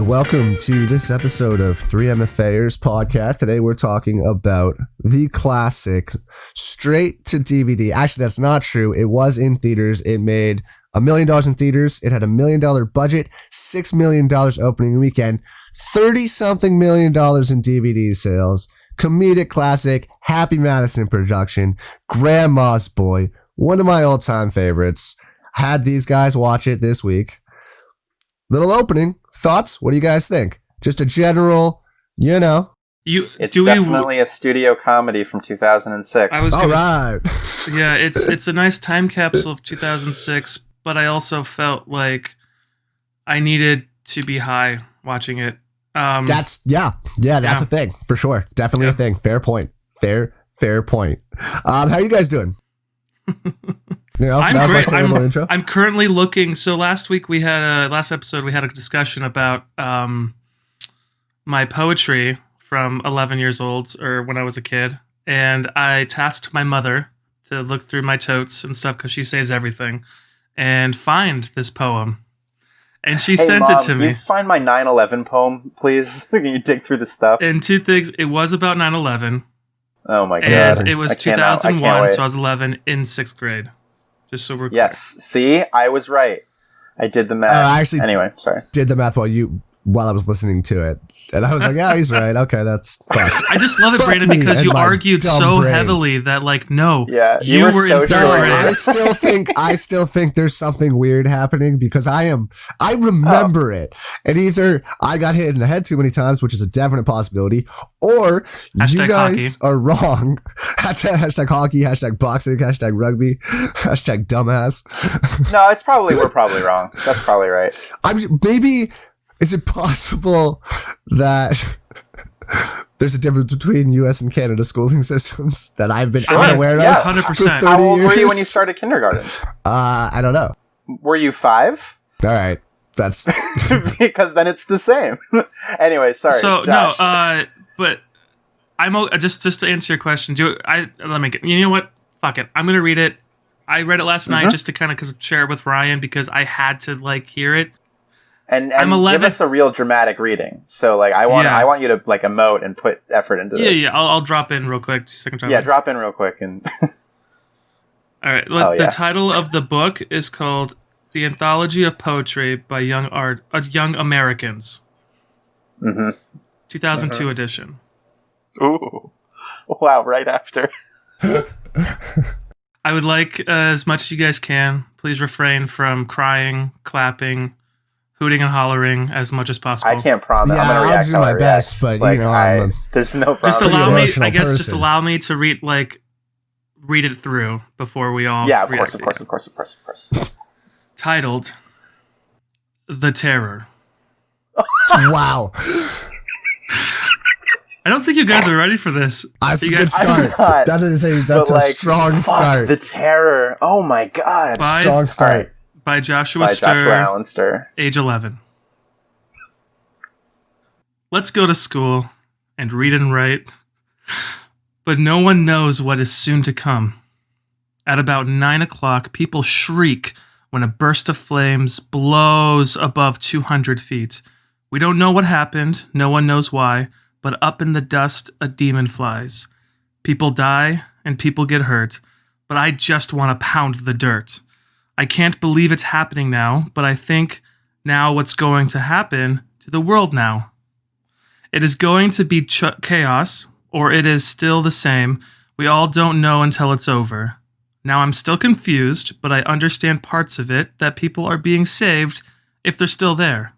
welcome to this episode of 3MFAers podcast. Today we're talking about the classic straight to DVD. Actually, that's not true. It was in theaters. It made $1 million in theaters. It had $1 million budget, $6 million opening weekend, 30-something million dollars in DVD sales. Comedic classic, Happy Madison production, Grandma's Boy, one of my all-time favorites. Had these guys watch it this week. Little opening. Thoughts? What do you guys think? Just a general, It's definitely a studio comedy from 2006. All right. Yeah, it's a nice time capsule of 2006, but I also felt like I needed to be high watching it. That's a thing for sure. Definitely a thing. Fair point. Fair point. How are you guys doing? I'm great. I'm currently looking. So last episode we had a discussion about my poetry from 11 years old, or when I was a kid, and I tasked my mother to look through my totes and stuff because she saves everything and find this poem. And she sent Mom, it to me. Can you find my 9/11 poem, please? Can you dig through the stuff? And two things. It was about 9/11. Oh my god! And it was 2001, so I was 11 in 6th grade. Just so we're clear. See, I was right. I did the math. I actually did the math while I was listening to it, and I was like, "Yeah, he's right. Okay, that's fine." I just love it, Brandon, because you argued so heavily that, like, no, you were so in 3rd grade. I still think there's something weird happening because I remember it, and either I got hit in the head too many times, which is a definite possibility, or you guys are wrong. Hashtag hockey, hashtag boxing, hashtag rugby, hashtag dumbass. No, we're probably wrong. That's probably right. Is it possible that there's a difference between U.S. and Canada schooling systems that I've been unaware of 100%. for 30 years? How old were you when you started kindergarten? I don't know. Were you 5? All right. That's because then it's the same. Anyway, sorry. So Josh. no, but I'm just to answer your question. You know what? Fuck it. I'm gonna read it. I read it last night just to kind of share it with Ryan because I had to hear it. And I'm 11. Give us a real dramatic reading. So I want you to emote and put effort into this. Yeah. I'll drop in real quick. Drop in real quick and. All right. The title of the book is called "The Anthology of Poetry by Young Americans." 2002 edition. Ooh! Wow! Right after. I would like, as much as you guys can, please refrain from crying, clapping, hooting and hollering as much as possible. I can't promise. Yeah, I'll do my best, but there's no problem. Just allow me to read it through before we all. Yeah, of course. Titled, "The Terror." Wow. I don't think you guys are ready for this. That's a good start. That's a strong start. The Terror. Oh my god. Strong start. By Joshua Allen Stir. Age 11. Let's go to school and read and write, but no one knows what is soon to come. At about 9 o'clock, people shriek when a burst of flames blows above 200 feet. We don't know what happened, no one knows why, but up in the dust, a demon flies. People die and people get hurt, but I just want to pound the dirt. I can't believe it's happening now, but I think now what's going to happen to the world now. It is going to be chaos, or it is still the same. We all don't know until it's over. Now I'm still confused, but I understand parts of it, that people are being saved if they're still there.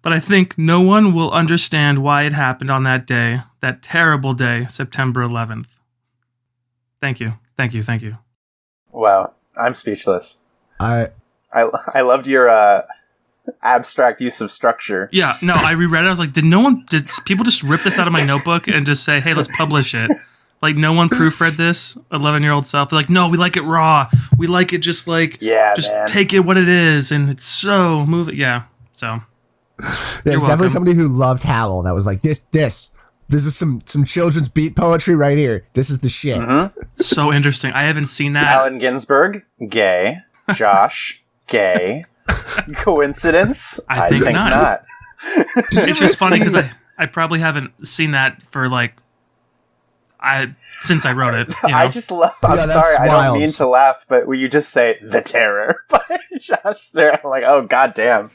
But I think no one will understand why it happened on that day, that terrible day, September 11th. Thank you. Wow, I'm speechless. I loved your abstract use of structure. Yeah, no, I reread it. I was like, did people just rip this out of my notebook and just say, hey, let's publish it? No one proofread this, 11-year-old self. They're like, no, we like it raw. We like it just take it what it is. And it's so moving. Yeah, so. There's definitely somebody who loved Howl that was like, this is some children's beat poetry right here. This is the shit. So interesting. I haven't seen that. Allen Ginsberg, gay. Josh, gay. Coincidence? I think not. It's just funny because I probably haven't seen that for like since I wrote it. You know? I just love. I'm sorry, I don't mean to laugh, but when you just say "The Terror" by Josh Stern, I'm like, oh goddamn.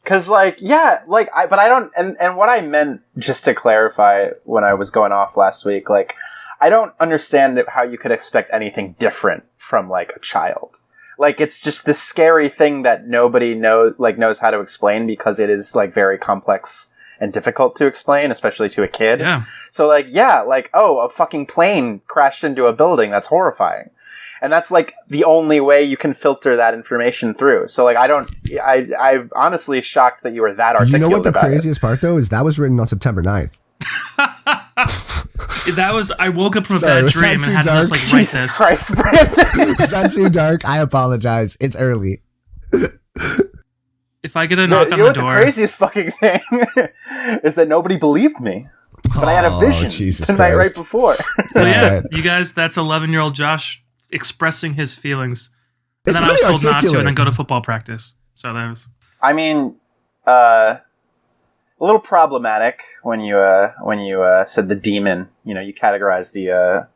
Because like, yeah, like but I don't. And what I meant, just to clarify, when I was going off last week, like, I don't understand how you could expect anything different from like a child. Like, it's just this scary thing that nobody knows how to explain, because it is like very complex and difficult to explain, especially to a kid. Yeah. So like, yeah, like, oh, a fucking plane crashed into a building. That's horrifying. And that's like the only way you can filter that information through. So like, I'm honestly shocked that you were that articulate. You know what the craziest part though is? That was written on September 9th. I woke up from a bad dream and had to just like write Jesus this. Christ, Brandon. Is that too dark? I apologize. It's early. If I get a knock on you know the door, the craziest fucking thing is that nobody believed me. But I had a vision tonight right before. So yeah, you guys, that's 11-year-old Josh expressing his feelings. And then I was told not to and then go to football practice. So that was... I mean, a little problematic when you said the demon. You know, you categorize the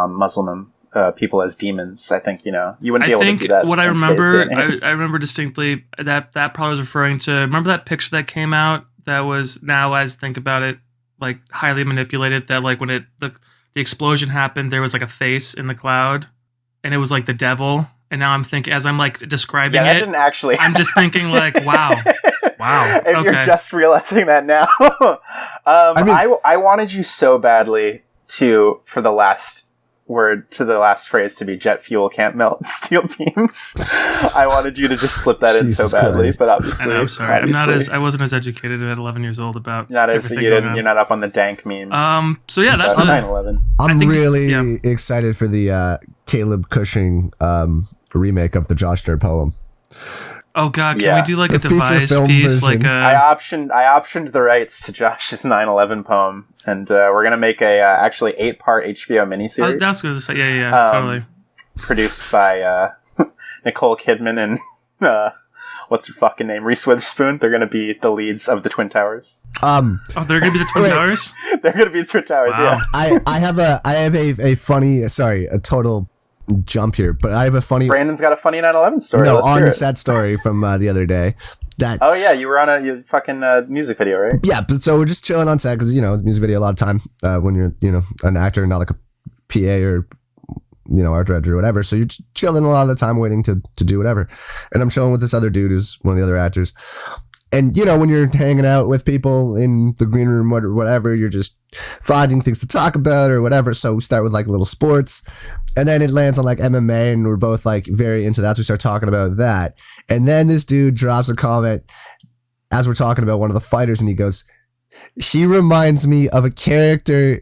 Muslim people as demons. I think, you wouldn't be able to do that. What I remember, I remember distinctly that probably was referring to, remember that picture that came out that was, now as I think about it, like highly manipulated, that like when the explosion happened, there was like a face in the cloud and it was like the devil. And now I'm thinking, as I'm like describing that didn't actually I'm just thinking like, wow. If you're just realizing that now. I wanted you so badly for the last phrase to be jet fuel can't melt steel beams. I wanted you to just slip that in so badly, Christ. But obviously, I'm sorry. I wasn't as educated at 11 years old about you're not up on the dank memes. So yeah, that's 9/11. I'm really excited for the Caleb Cushing remake of the Josh Stern poem. Oh god, can we do like a devised piece? Version. Like I optioned the rights to Josh's 9/11 poem, and we're gonna make a actually 8-part HBO miniseries. I was going to say, totally. Produced by Nicole Kidman and what's her fucking name, Reese Witherspoon. They're gonna be the leads of the Twin Towers. They're gonna be the Twin Towers. They're gonna be the Twin Towers. Wow. Yeah. I have a funny, a total jump here, but I have a funny. Brandon's got a funny 9/11 story. No, on set story from the other day. Oh yeah, you were on a fucking music video, right? Yeah, but so we're just chilling on set because music video a lot of time when you're an actor, not like a PA or art director or whatever. So you're just chilling a lot of the time, waiting to do whatever. And I'm chilling with this other dude who's one of the other actors. And when you're hanging out with people in the green room or whatever, you're just finding things to talk about or whatever. So we start with like little sports. And then it lands on like MMA, and we're both like very into that. So we start talking about that. And then this dude drops a comment as we're talking about one of the fighters, and he goes, "He reminds me of a character,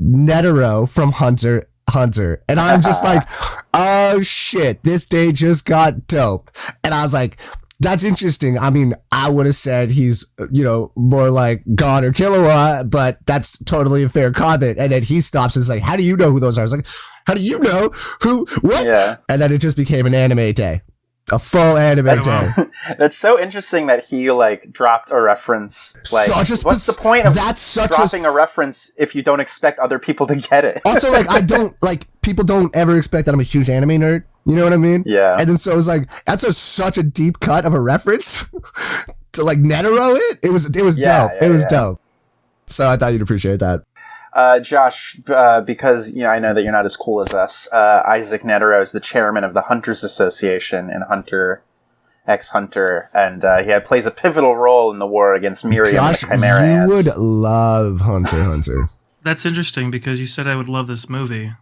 Netero from Hunter." And I'm just like, oh shit, this day just got dope. And I was like, that's interesting. I mean, I would have said he's, more like God or Killua, but that's totally a fair comment. And then he stops and is like, how do you know who those are? I was like, how do you know who, what? Yeah. And then it just became an anime day. A full anime day. That's so interesting that he like dropped a reference. Like, what's the point of dropping a reference if you don't expect other people to get it? Also, like, people don't ever expect that I'm a huge anime nerd. You know what I mean? Yeah. And then so it was like, that's such a deep cut of a reference to like Netero it. It was dope. It was dope. So I thought you'd appreciate that. Josh, because I know that you're not as cool as us. Isaac Netero is the chairman of the Hunters Association in Hunter x Hunter, and he plays a pivotal role in the war against Miriam Josh, and the Chimera you Ants. would love Hunter x Hunter. That's interesting because you said I would love this movie.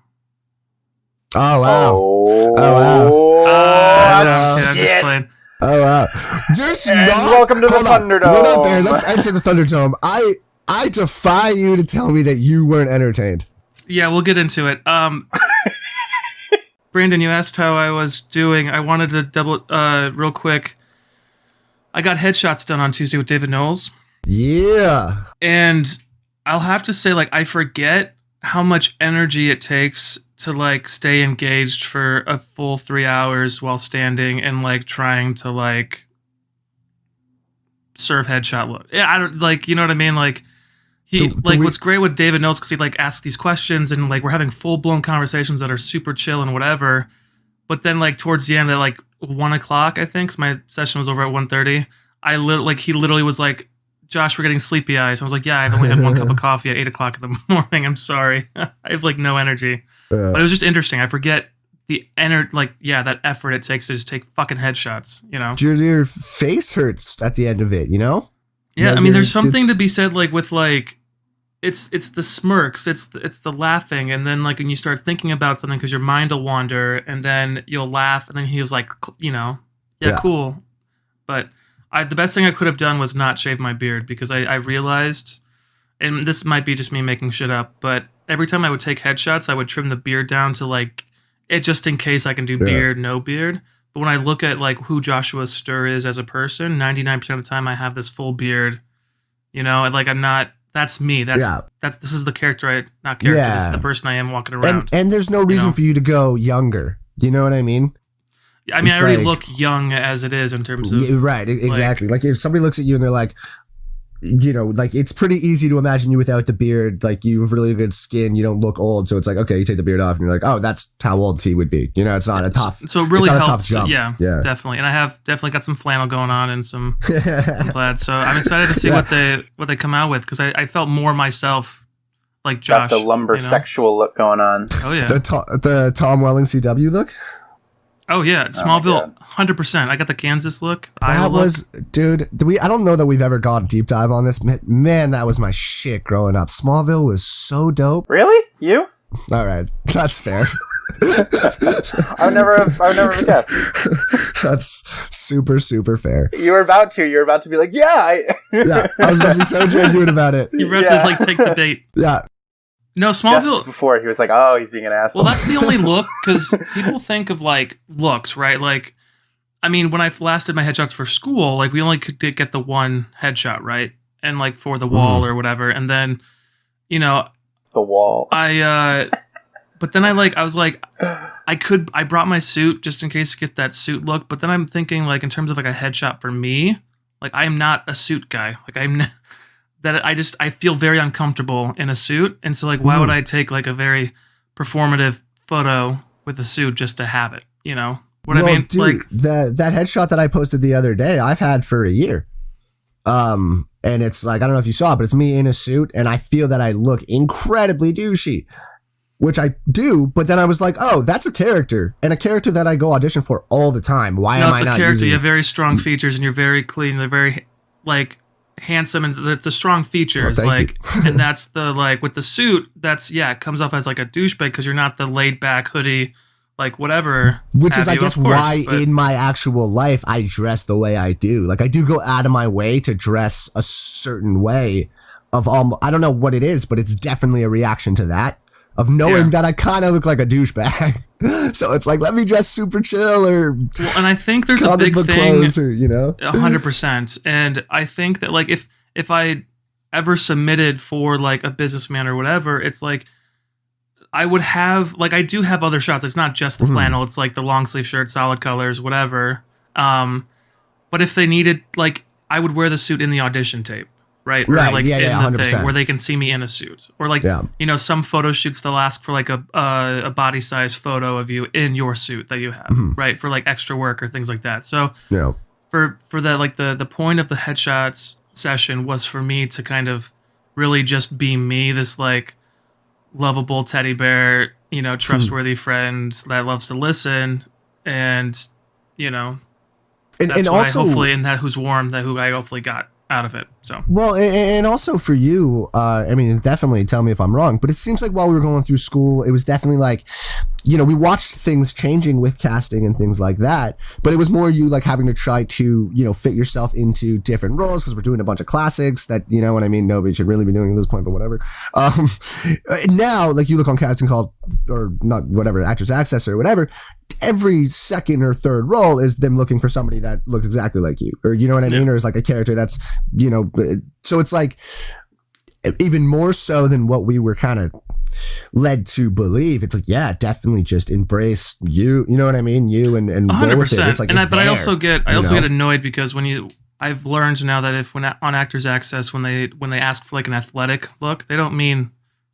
Oh wow! I'm just playing. Oh wow! Welcome to the Thunderdome. We're not there. Let's enter the Thunderdome. I defy you to tell me that you weren't entertained. Yeah, we'll get into it. Brandon, you asked how I was doing. I wanted to double real quick. I got headshots done on Tuesday with David Knowles. Yeah. And I'll have to say, like, I forget how much energy it takes to, like, stay engaged for a full 3 hours while standing and, like, trying to, like, serve headshot look. Yeah, I don't like, you know what I mean? Like what's great with David Knowles, because he like asks these questions and like we're having full blown conversations that are super chill and whatever. But then like towards the end at like 1 o'clock, I think, so my session was over at 1:30. He literally was like, Josh, we're getting sleepy eyes. I was like, yeah, I've only had 1 cup of coffee at 8 o'clock in the morning. I'm sorry. I have like no energy. But it was just interesting. I forget the that effort it takes to just take fucking headshots, you know? Your face hurts at the end of it, you know? Yeah, I mean, there's something to be said like with like, it's the smirks, it's the laughing, and then like when you start thinking about something because your mind will wander, and then you'll laugh, and then he was like, you know, yeah. Cool. But the best thing I could have done was not shave my beard, because I realized, and this might be just me making shit up, but every time I would take headshots, I would trim the beard down to like it just in case I can do beard, no beard. But when I look at like who Joshua Stir is as a person, 99% of the time I have this full beard, you know, and like I'm not. That's me. This is the character. This is the person I am walking around. And there's no reason for you to go younger. You know what I mean? I mean, I already look young as it is in terms of... Yeah, right, exactly. Like if somebody looks at you and they're like, you know, like it's pretty easy to imagine you without the beard. Like you have really good skin. You don't look old. So it's like, okay, you take the beard off and you're like, oh, that's how old he would be. You know, it's not a tough... So it really helps. A tough jump. Yeah, definitely. And I have definitely got some flannel going on and some plaid. So I'm excited to see what they come out with, because I felt more myself like Josh. Got the lumber sexual look going on. Oh, yeah. The Tom Welling CW look? Oh yeah, Smallville, 100%. I got the Kansas look. That was, dude. I don't know that we've ever gone deep dive on this. Man, that was my shit growing up. Smallville was so dope. Really? You? All right, that's fair. I would never have guessed. That's super fair. You were about to be like, yeah, yeah. I was about to be so genuine about it. You were about to like take the bait. Yeah. No, Smallville. Just before he was like, "Oh, he's being an asshole." Well, that's the only look, because people think of like looks, right? Like, I mean, when I last did my headshots for school, like we only could get the one headshot, right? And like for the wall or whatever, and then, you know, the wall. But then I was like, I brought my suit just in case to get that suit look. But then I'm thinking like in terms of like a headshot for me, like I'm not a suit guy. Like I feel very uncomfortable in a suit. And so like, why would I take like a very performative photo with a suit just to have it? You know what I mean? Dude, like that headshot that I posted the other day, I've had for a year. And it's like, I don't know if you saw it, but it's me in a suit, and I feel that I look incredibly douchey, which I do. But then I was like, oh, that's a character, and a character that I go audition for all the time. Why am I not using? You have very strong features, and you're very clean. They're very like handsome, and the strong features, and that's the like with the suit. That's it comes off as like a douchebag because you're not the laid back hoodie. Like whatever, which is, I guess, why in my actual life I dress the way I do. Like I do go out of my way to dress a certain way. I don't know what it is, but it's definitely a reaction to that of knowing that I kind of look like a douchebag. So it's like, let me dress super chill or. Well, and I think there's a big thing, clothes or, you know, 100%. And I think that like if I ever submitted for like a businessman or whatever, it's like. I would have, like, I do have other shots. It's not just the flannel. It's like the long sleeve shirt, solid colors, whatever. But if they needed, like, I would wear the suit in the audition tape, right? Right, or like in the 100%. Thing where they can see me in a suit. Or like, you know, some photo shoots, they'll ask for like a body size photo of you in your suit that you have, right? For like extra work or things like that. So for that, like the point of the headshots session was for me to kind of really just be me, this like, lovable teddy bear, you know, trustworthy friend that loves to listen, and you know, and also hopefully, and that who's warm, that who I hopefully got out of it. So well, and also for you, I mean, definitely tell me if I'm wrong, but it seems like while we were going through school, it was definitely like, you know, we watched things changing with casting and things like that, but it was more you like having to try to, you know, fit yourself into different roles because we're doing a bunch of classics that, you know what I mean, nobody should really be doing at this point, but whatever. Now, like you look on Casting Call or not, whatever, Actress Access or whatever, every second or third role is them looking for somebody that looks exactly like you, or you know what I mean, or is like a character that's, you know, so it's like even more so than what we were kind of led to believe. It's like, yeah, definitely just embrace you. You know what I mean? You and 100%. With it. It's like, but I also get annoyed because when I've learned now that if when on Actors Access when they ask for like an athletic look, they don't mean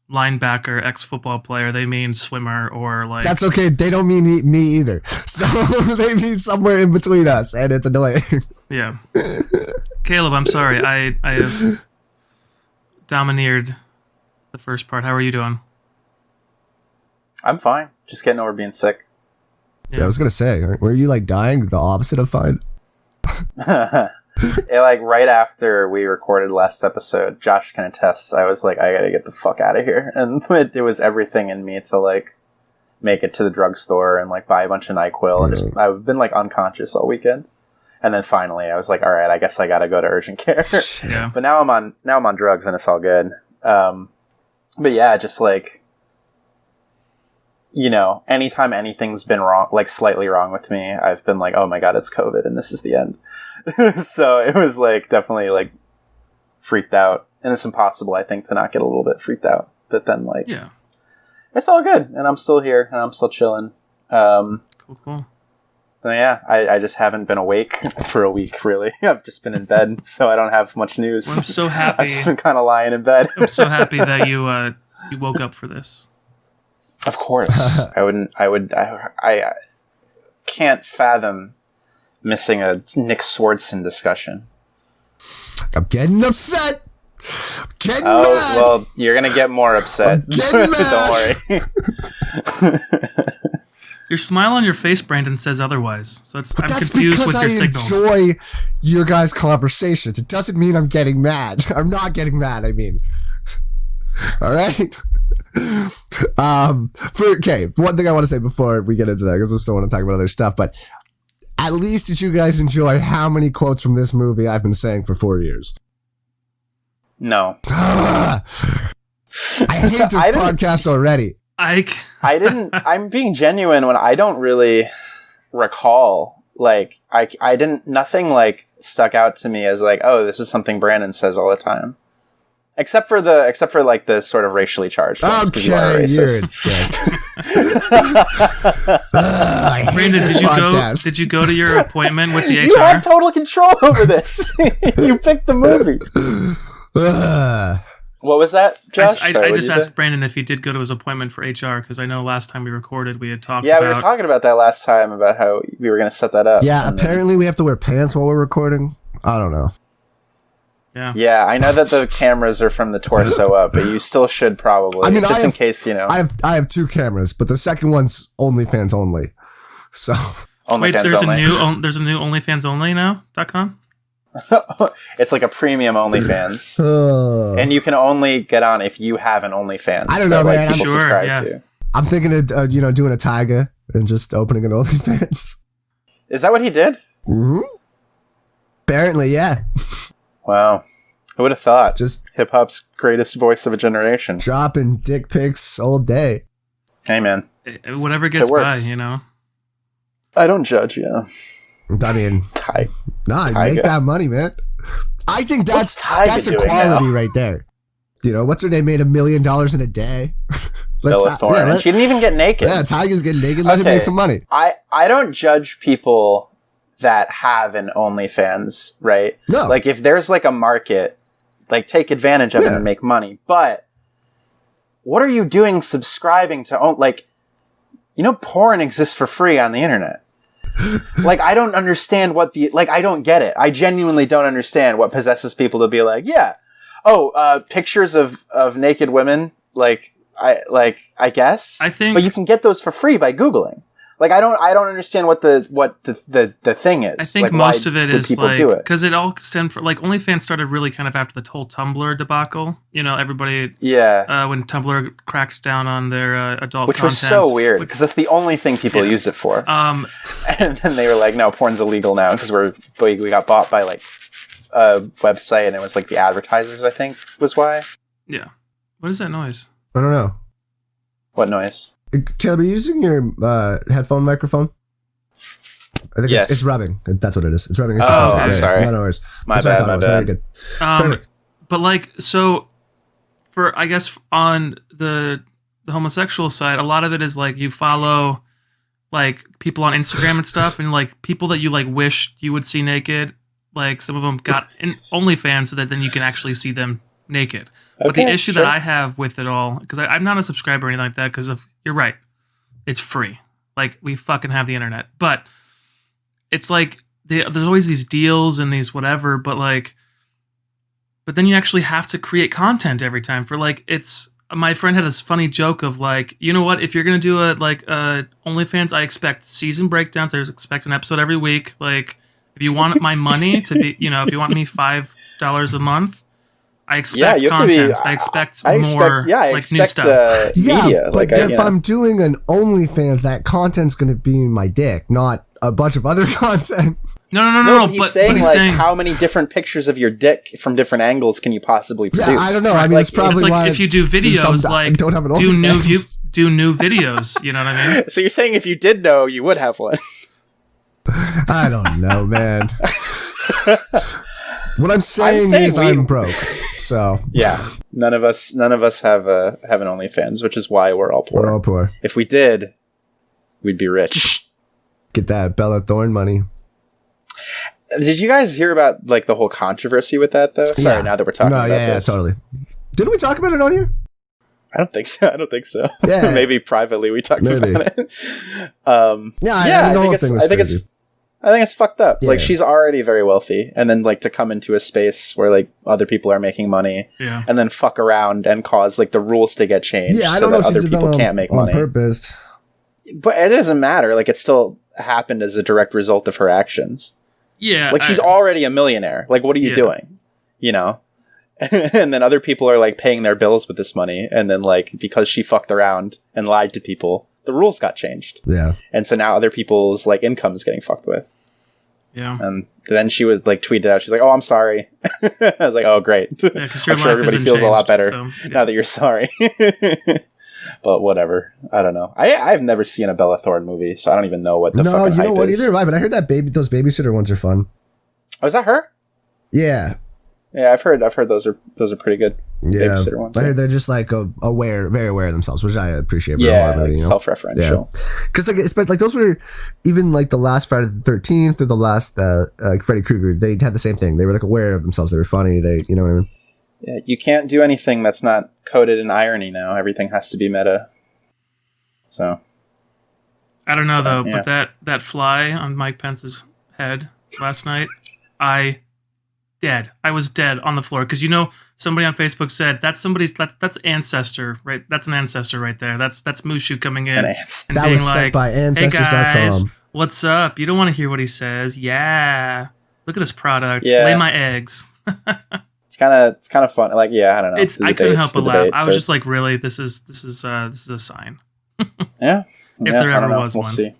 linebacker, ex-football player. They mean swimmer or like. That's okay. They don't mean me either. So they mean somewhere in between us, and it's annoying. Yeah. Caleb, I'm sorry. I have domineered the first part. How are you doing? I'm fine. Just getting over being sick. Yeah, I was gonna say, were you like dying? The opposite of fine. Like right after we recorded last episode, Josh can attest, I was like, I gotta get the fuck out of here. And it was everything in me to like make it to the drugstore and like buy a bunch of NyQuil. And I've been like unconscious all weekend. And then finally I was like, all right, I guess I gotta go to urgent care. Yeah. But now I'm on drugs and it's all good. But yeah, just like, you know, anytime anything's been wrong, like slightly wrong with me, I've been like, oh my God, it's COVID and this is the end. So it was like definitely like freaked out, and it's impossible, I think, to not get a little bit freaked out. But then like, Yeah. It's all good, and I'm still here and I'm still chilling. Cool. But yeah, I just haven't been awake for a week, really. I've just been in bed, so I don't have much news. Well, I'm so happy. I've just been kind of lying in bed. I'm so happy that you woke up for this. Of course. I can't fathom missing a Nick Swardson discussion. I'm getting upset. Getting Oh, mad. well, you're going to get more upset. Getting Don't worry. Your smile on your face, Brandon, says otherwise. So I'm That's confused because with your I signals. enjoy your guys' conversations. It doesn't mean I'm getting mad. I'm not getting mad, I mean. All right? One thing I want to say before we get into that, because I still want to talk about other stuff, but at least did you guys enjoy how many quotes from this movie I've been saying for 4 years? No. I hate this podcast already. I didn't. I'm being genuine when I don't really recall. Like, I didn't. Nothing like stuck out to me as like, oh, this is something Brandon says all the time. Except for like the sort of racially charged ones, 'cause you are Okay, you're a racist. dick. I hate Brandon, this podcast. did you go to your appointment with the You HR? had total control over this. You picked the movie. What was that, Josh? I Sorry, just what'd you asked Brandon if he did go to his appointment for HR, because I know last time we recorded we had talked Yeah, about... we were talking about that last time, about how we were going to set that up. Yeah, and then- apparently we have to wear pants while we're recording. I don't know. Yeah. Yeah, I know that the cameras are from the torso up, but you still should probably, I mean, just I in have- case, you know. I have two cameras, but the second one's OnlyFans only. So Wait, OnlyFans there's only. there's a new OnlyFans only now.com? It's like a premium OnlyFans. And you can only get on if you have an OnlyFans. I don't know, that, man. People Sure, subscribe yeah. to. I'm thinking of doing a Tyga and just opening an OnlyFans. Is that what he did? Mm-hmm. Apparently, yeah. Wow. Who would have thought? Just Hip hop's greatest voice of a generation. dropping dick pics all day. Hey, man. Whatever gets by, works. you know? I don't judge you. I mean, Ty. nah, Tyga. make that money, man. I think that's What's Tyga doing equality now? right there. You know, what's her name made $1 million in a day? Bella Thorne. And she didn't even get naked. Yeah, Tyga's getting naked. Let him Okay. make some money. I don't judge people that have an OnlyFans, right? No. Like, if there's like a market, like, take advantage of it Yeah. and make money. But what are you doing subscribing to, like, you know, porn exists for free on the internet. Like, I don't understand I don't get it. I genuinely don't understand what possesses people to be like, yeah, pictures of naked women, I guess. I think... But you can get those for free by Googling. Like, I don't understand what the thing is. I think like, most why of it do is people like, do it. because it all stemmed from, like, OnlyFans started really kind of after the whole Tumblr debacle. You know, everybody, Yeah. when Tumblr cracked down on their adult Which content. was so weird because that's the only thing people used it for. Um, And then they were like, no, porn's illegal now because we got bought by like a website and it was like the advertisers, I think, was why. yeah. What is that noise? I don't know. What noise? Caleb, are you using your headphone microphone? I think Yes. it's rubbing. That's what it is. It's rubbing. It's Oh, I'm sorry. No worries. My That's what I bad, thought my it was. bad. Very good. Perfect. But like, so for, I guess on the homosexual side, a lot of it is like you follow like people on Instagram and stuff, and like people that you like wish you would see naked, like some of them got an OnlyFans so that then you can actually see them naked. But the issue that I have with it all, because I'm not a subscriber or anything like that, because you're right, it's free. Like, we fucking have the internet. But it's like, there's always these deals and these whatever, but then you actually have to create content every time for my friend had this funny joke of like, you know what, if you're going to do a OnlyFans, I expect season breakdowns. I expect an episode every week. Like, if you want my money to be, if you want me $5 a month, I expect content. I expect more new stuff. Media. But if I'm doing an OnlyFans, that content's going to be my dick, not a bunch of other content. No. He's saying how many different pictures of your dick from different angles can you possibly produce? Yeah, I don't know. I mean, it's probably why if you do videos, don't have an do new videos. You know what I mean? So you're saying if you did know, you would have one? I don't know, man. What I'm saying is I'm broke. So yeah, none of us have an OnlyFans, which is why we're all poor. We're all poor. If we did, we'd be rich. Get that Bella Thorne money. Did you guys hear about the whole controversy with that though? Sorry, now that we're talking about this. Yeah, totally. Didn't we talk about it on here? I don't think so. Yeah. Maybe privately we talked about it. I think it's fucked up. Yeah. She's already very wealthy, and then to come into a space where other people are making money, and then fuck around and cause the rules to get changed. Yeah, I don't know if other people can't make money on purpose. But it doesn't matter. It still happened as a direct result of her actions. Yeah, she's already a millionaire. What are you doing? And then other people are paying their bills with this money, and then because she fucked around and lied to people, the rules got changed. Yeah. And so now other people's income is getting fucked with. Yeah. And then she was tweeted out, she's like, "Oh, I'm sorry." I was like, "Oh, great." Yeah, I'm sure everybody feels a lot better now that you're sorry. But whatever. I don't know. I've never seen a Bella Thorne movie, so I don't even know what the fucking hype is. Either have I, but I heard that those babysitter ones are fun. Oh, is that her? Yeah. Yeah, I've heard those are pretty good. Yeah, babysitter ones. I heard they're just very aware of themselves, which I appreciate. Yeah, self-referential. Because especially those were even the last Friday the 13th or the last Freddy Krueger. They had the same thing. They were aware of themselves. They were funny. You know what I mean? Yeah, you can't do anything that's not coded in irony now. Everything has to be meta. So I don't know though, but that fly on Mike Pence's head last night, I was dead on the floor because somebody on Facebook said that's ancestor, right? That's an ancestor right there. That's Mushu coming in and that being was sent by ancestors.com. Hey guys, what's up? You don't want to hear what he says. Yeah, look at this product. Yeah. Lay my eggs. It's kind of fun. I don't know. I couldn't help but laugh. I was just really, this is a sign. Yeah. If there ever was one. We'll see.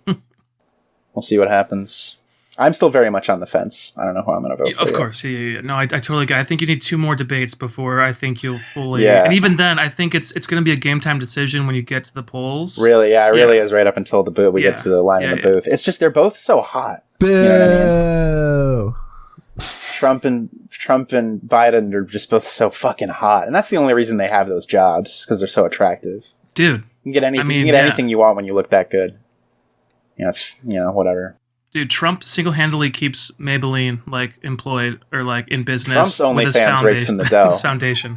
We'll see what happens. I'm still very much on the fence. I don't know who I'm going to vote for. Of course. Yeah. No, I totally get it. I think you need 2 more debates before I think you'll fully... Yeah. And even then, I think it's going to be a game time decision when you get to the polls. Really? Yeah, it really is right up until the booth. We get to the line in the booth. It's just they're both so hot. Boo! You know what I mean? Trump and Biden are just both so fucking hot. And that's the only reason they have those jobs, because they're so attractive. Dude. You can get anything you want when you look that good. It's, whatever. Dude, Trump single-handedly keeps Maybelline employed or in business. Trump's OnlyFans rakes in the dough. His foundation.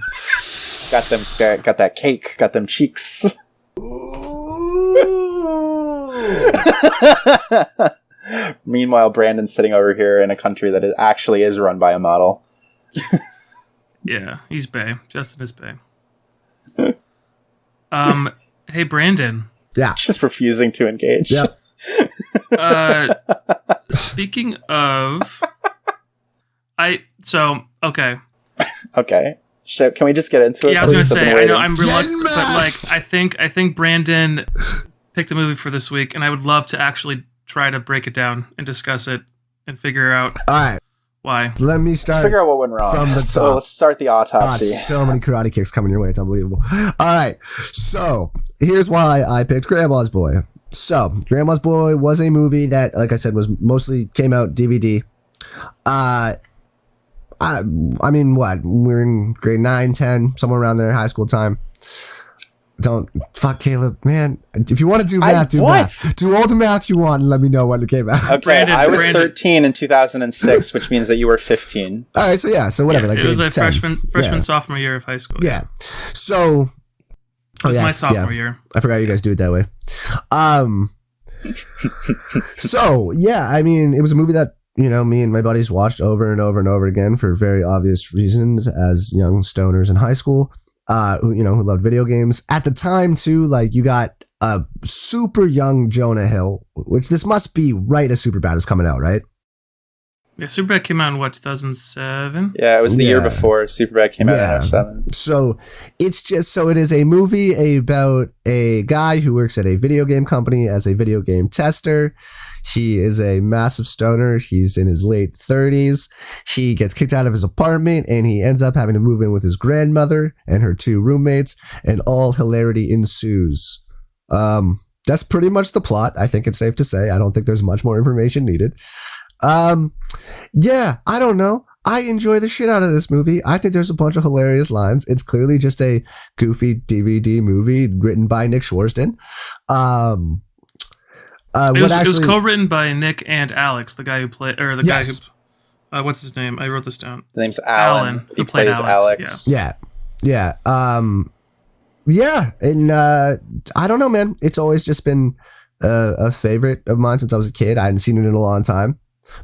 Got that cake. Got them cheeks. Meanwhile, Brandon's sitting over here in a country that actually is run by a model. Yeah, he's bae. Justin is bae. Hey, Brandon. Yeah. Just refusing to engage. Yeah. Speaking of, okay. Okay. Can we just get into it? Yeah, I was going to say, I know I'm reluctant, but I think Brandon picked a movie for this week, and I would love to actually try to break it down and discuss it and figure out why. Let me start. Let's figure out what went wrong from the top. So let's start the autopsy. So many karate kicks coming your way. It's unbelievable. All right. So here's why I picked Grandma's Boy. So Grandma's Boy was a movie that, like I said, was mostly came out DVD. I mean, what? We're in grade 9, 10, somewhere around there, high school time. Don't fuck Caleb, man. If you want to do math, do math. Do all the math you want and let me know when it came out. Okay, I was 13 in 2006, which means that you were 15. All right, so whatever. Yeah, like it was a 10. freshman sophomore year of high school. Yeah. So it was my sophomore year. I forgot you guys do it that way. So yeah, I mean, it was a movie that, you know, me and my buddies watched over and over and over again for very obvious reasons as young stoners in high school, who loved video games. At the time too, like, you got a super young Jonah Hill, which this must be right as Superbad is coming out, right? Yeah, Superbad came out in 2007? Yeah, it was the year before Superbad came out in 2007. So it is a movie about a guy who works at a video game company as a video game tester. He is a massive stoner. He's in his late 30s. He gets kicked out of his apartment and he ends up having to move in with his grandmother and her 2 roommates, and all hilarity ensues. That's pretty much the plot. I think it's safe to say. I don't think there's much more information needed. Yeah, I don't know. I enjoy the shit out of this movie. I think there's a bunch of hilarious lines. It's clearly just a goofy DVD movie written by Nick Swarsten. It was co-written by Nick and Alex, the guy who played, or the guy who, what's his name? I wrote this down. The name's Alan. He played Alex. Yeah. And I don't know, man. It's always just been a favorite of mine since I was a kid. I hadn't seen it in a long time,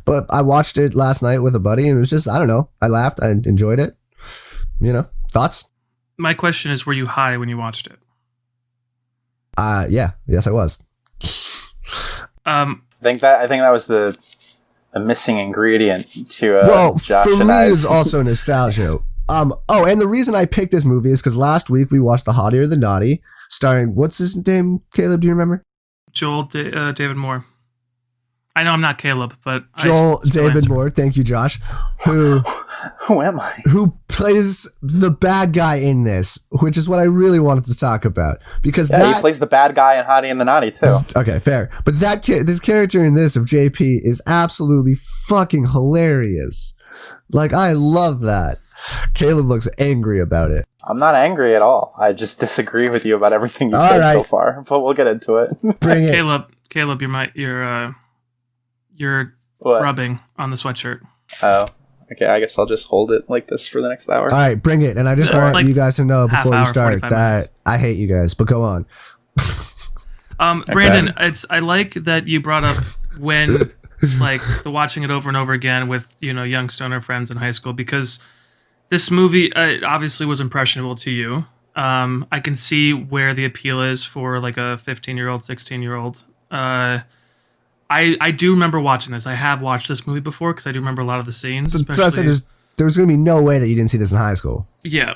but I watched it last night with a buddy, and it was just, I don't know. I laughed. I enjoyed it. Thoughts? My question is, were you high when you watched it? Yeah. Yes, I was. I think that was the missing ingredient to Josh for and me, I's. it's also nostalgia. And the reason I picked this movie is because last week we watched The Hottie or the Naughty, starring, what's his name, Caleb, do you remember? Joel David Moore. I know I'm not Caleb, but Joel David Moore, thank you, Josh, who am I? Who plays the bad guy in this, which is what I really wanted to talk about, because he plays the bad guy in Hottie and the Naughty too. Okay, fair, but this character in this of JP is absolutely fucking hilarious. Like, I love that. Caleb looks angry about it. I'm not angry at all. I just disagree with you about everything you've said so far, but we'll get into it. Bring it. Caleb, you're rubbing on the sweatshirt. Oh, okay. I guess I'll just hold it like this for the next hour. All right, bring it. And I just want you guys to know before we start that I hate you guys, but go on. Brandon, I like that you brought up when like the watching it over and over again with young stoner friends in high school, because this movie obviously was impressionable to you. I can see where the appeal is for like a 15-year-old, 16-year-old. I do remember watching this. I have watched this movie before because I do remember a lot of the scenes. So I said there was going to be no way that you didn't see this in high school. Yeah,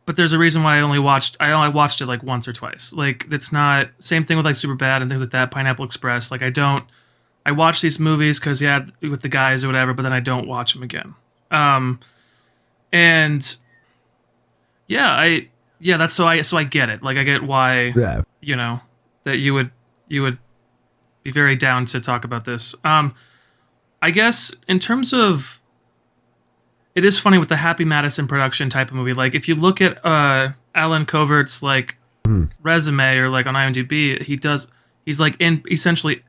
but there's a reason why I only watched it like once or twice. Like, it's not same thing with like Superbad and things like that. Pineapple Express. Like, I watch these movies because with the guys or whatever, but then I don't watch them again. And that's so I get it. Like, I get why that you would be very down to talk about this. I guess in terms of, it is funny with the Happy Madison production type of movie. Like, if you look at Alan Covert's like resume or like on IMDb, he's like in essentially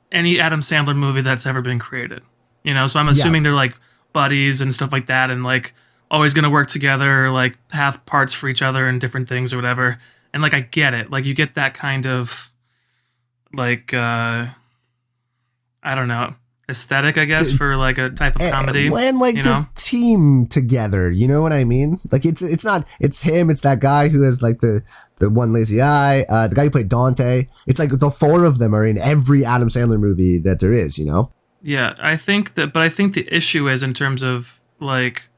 any Adam Sandler movie that's ever been created. So I'm assuming they're like buddies and stuff like that, and like always gonna work together, like have parts for each other and different things or whatever. And like, I get it. Like, you get that kind of like I don't know, aesthetic, I guess, for like a type of comedy. And like the team together, you know what I mean? Like, it's him, it's that guy who has like the one lazy eye, the guy who played Dante. It's like the 4 of them are in every Adam Sandler movie that there is, Yeah, I think the issue is in terms of like,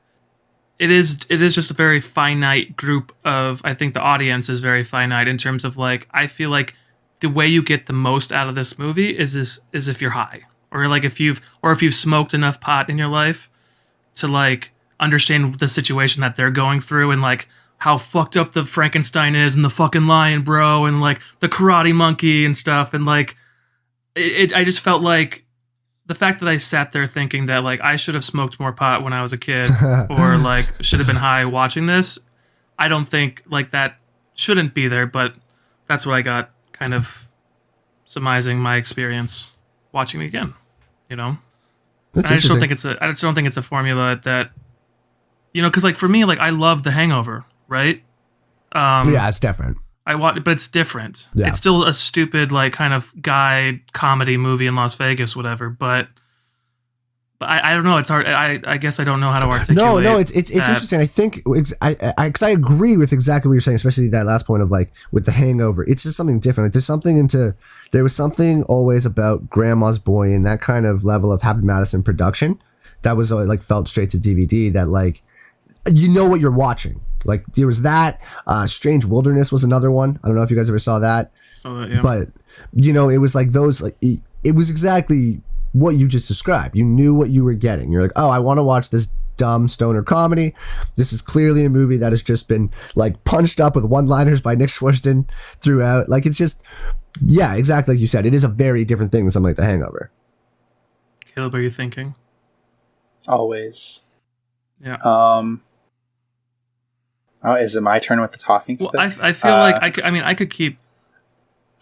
it is just a very finite group of, I think the audience is very finite in terms of like, I feel like the way you get the most out of this movie is if you're high, or like if you've smoked enough pot in your life to like understand the situation that they're going through, and like how fucked up the Frankenstein is, and the fucking lion bro, and like the karate monkey and stuff. And like I just felt like the fact that I sat there thinking that like I should have smoked more pot when I was a kid, or like should have been high watching this, I don't think like that shouldn't be there, but that's what I got, kind of surmising my experience watching it again. You know, I just don't think it's a formula that, you know, because like for me, like I love The Hangover, right? Yeah, it's different. But it's different. Yeah. It's still a stupid like kind of guy comedy movie in Las Vegas, whatever. But I don't know. It's hard. I guess I don't know how to articulate. No. It's interesting. I think because I agree with exactly what you're saying, especially that last point of like with The Hangover. It's just something different. Like there was something always about Grandma's Boy and that kind of level of Happy Madison production that was like felt straight to DVD. That like you know what you're watching. Like there was that. Strange Wilderness was another one. I don't know if you guys ever saw that. Saw that, yeah. But you know, it was like those. Like it was exactly what you just described. You knew what you were getting. You're like, oh, I want to watch this dumb stoner comedy. This is clearly a movie that has just been like punched up with one-liners by Nick Swardson throughout. Like it's just, yeah, exactly like you said. It is a very different thing than something like The Hangover. Caleb, are you thinking? Always. Yeah. Oh, is it my turn with the talking stick? Well, I feel like I could keep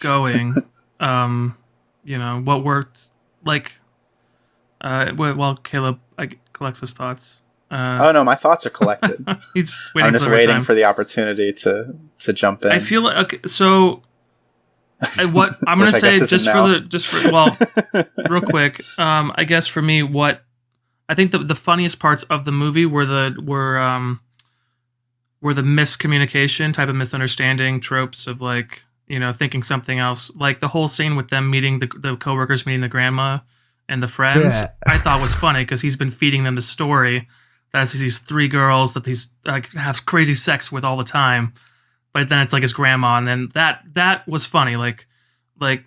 going. You know what worked. Like, while Caleb collects his thoughts. Oh no, my thoughts are collected. He's waiting. I'm just waiting for the opportunity to jump in. I feel like okay. So, what I'm gonna say real quick. I guess for me, what I think the funniest parts of the movie were the miscommunication type of misunderstanding tropes of like, you know, thinking something else, like the whole scene with them meeting the coworkers meeting the grandma and the friends. Yeah. I thought was funny because he's been feeding them the story that these three girls that these like have crazy sex with all the time, but then it's like his grandma, and then that was funny. Like the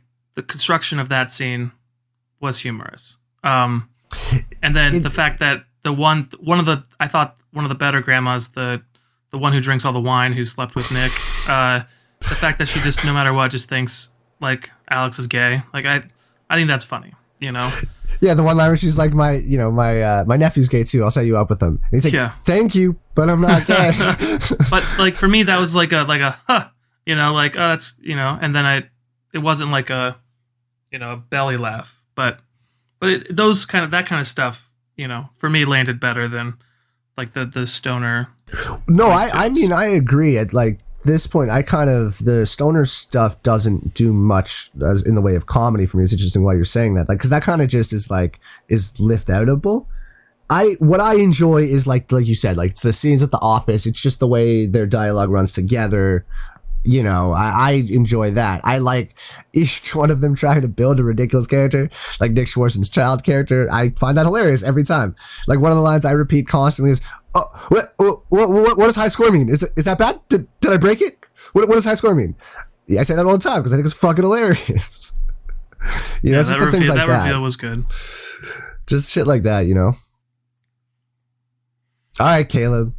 construction of that scene was humorous. And then the fact that one of the better grandmas, the one who drinks all the wine, who slept with Nick. The fact that she just, no matter what, just thinks like Alex is gay. Like I think that's funny, you know? Yeah, the one line where she's like, my nephew's gay too. I'll set you up with him. And he's like, yeah. Thank you, but I'm not gay. But like for me, that was like a huh, you know, like oh that's, you know, and then it wasn't like a, you know, a belly laugh, but that kind of stuff, you know, for me landed better than like the stoner. No, I mean I agree. At like this point, the stoner stuff doesn't do much as in the way of comedy for me. It's interesting why you're saying that, like, because that kind of just is lift outable. What I enjoy is like you said, like it's the scenes at the office. It's just the way their dialogue runs together. You know, I enjoy that. I like each one of them trying to build a ridiculous character, like Nick Swardson's child character. I find that hilarious every time. Like one of the lines I repeat constantly is, "Oh, what does high score mean? Is that bad? Did I break it? What does high score mean?" Yeah, I say that all the time because I think it's fucking hilarious. You know, it's just the things like that. That reveal was good. Just shit like that, you know. All right, Caleb.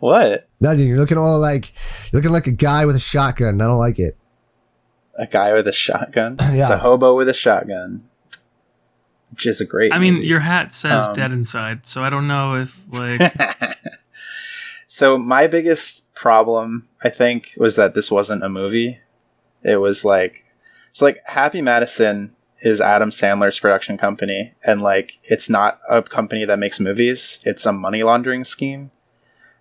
What? Nothing. You're looking like a guy with a shotgun. I don't like it. A guy with a shotgun? Yeah. It's a hobo with a shotgun. Which is a great movie. Your hat says dead inside, so I don't know if like So my biggest problem, I think, was that this wasn't a movie. It was like Happy Madison is Adam Sandler's production company, and like it's not a company that makes movies, it's a money laundering scheme.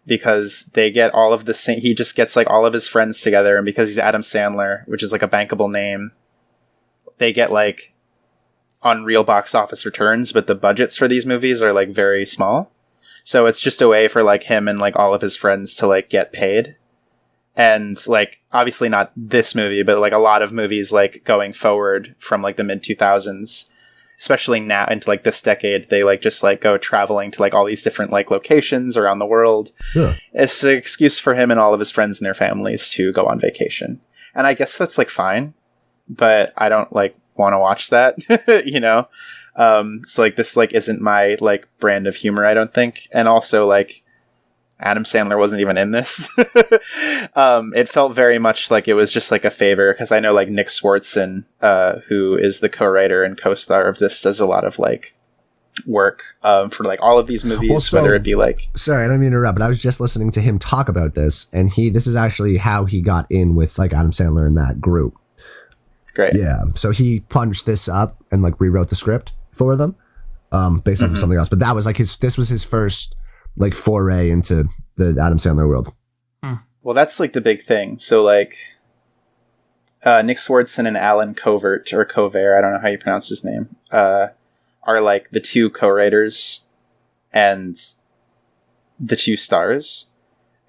Because they get all of the same, he just gets like all of his friends together, and because he's Adam Sandler, which is like a bankable name, they get like unreal box office returns, but the budgets for these movies are like very small. So it's just a way for like him and like all of his friends to like get paid. And like obviously not this movie, but like a lot of movies like going forward from like the mid 2000s, especially now into like this decade, they like just like go traveling to like all these different like locations around the world. Yeah. It's an excuse for him and all of his friends and their families to go on vacation. And I guess that's like fine, but I don't like want to watch that, you know? So like this like isn't my like brand of humor, I don't think. And also like Adam Sandler wasn't even in this. It felt very much like it was just like a favor, because I know like Nick Swardson, who is the co-writer and co-star of this, does a lot of like work for like all of these movies, whether it be like. Sorry, I don't mean to interrupt, but I was just listening to him talk about this, and this is actually how he got in with like Adam Sandler in that group. Great. Yeah, so he punched this up and like rewrote the script for them, based off of something else. But that was like this was his first like foray into the Adam Sandler world. Well, that's like the big thing. So like Nick Swardson and Alan Covert, or Cover, I don't know how you pronounce his name, are like the two co-writers and the two stars.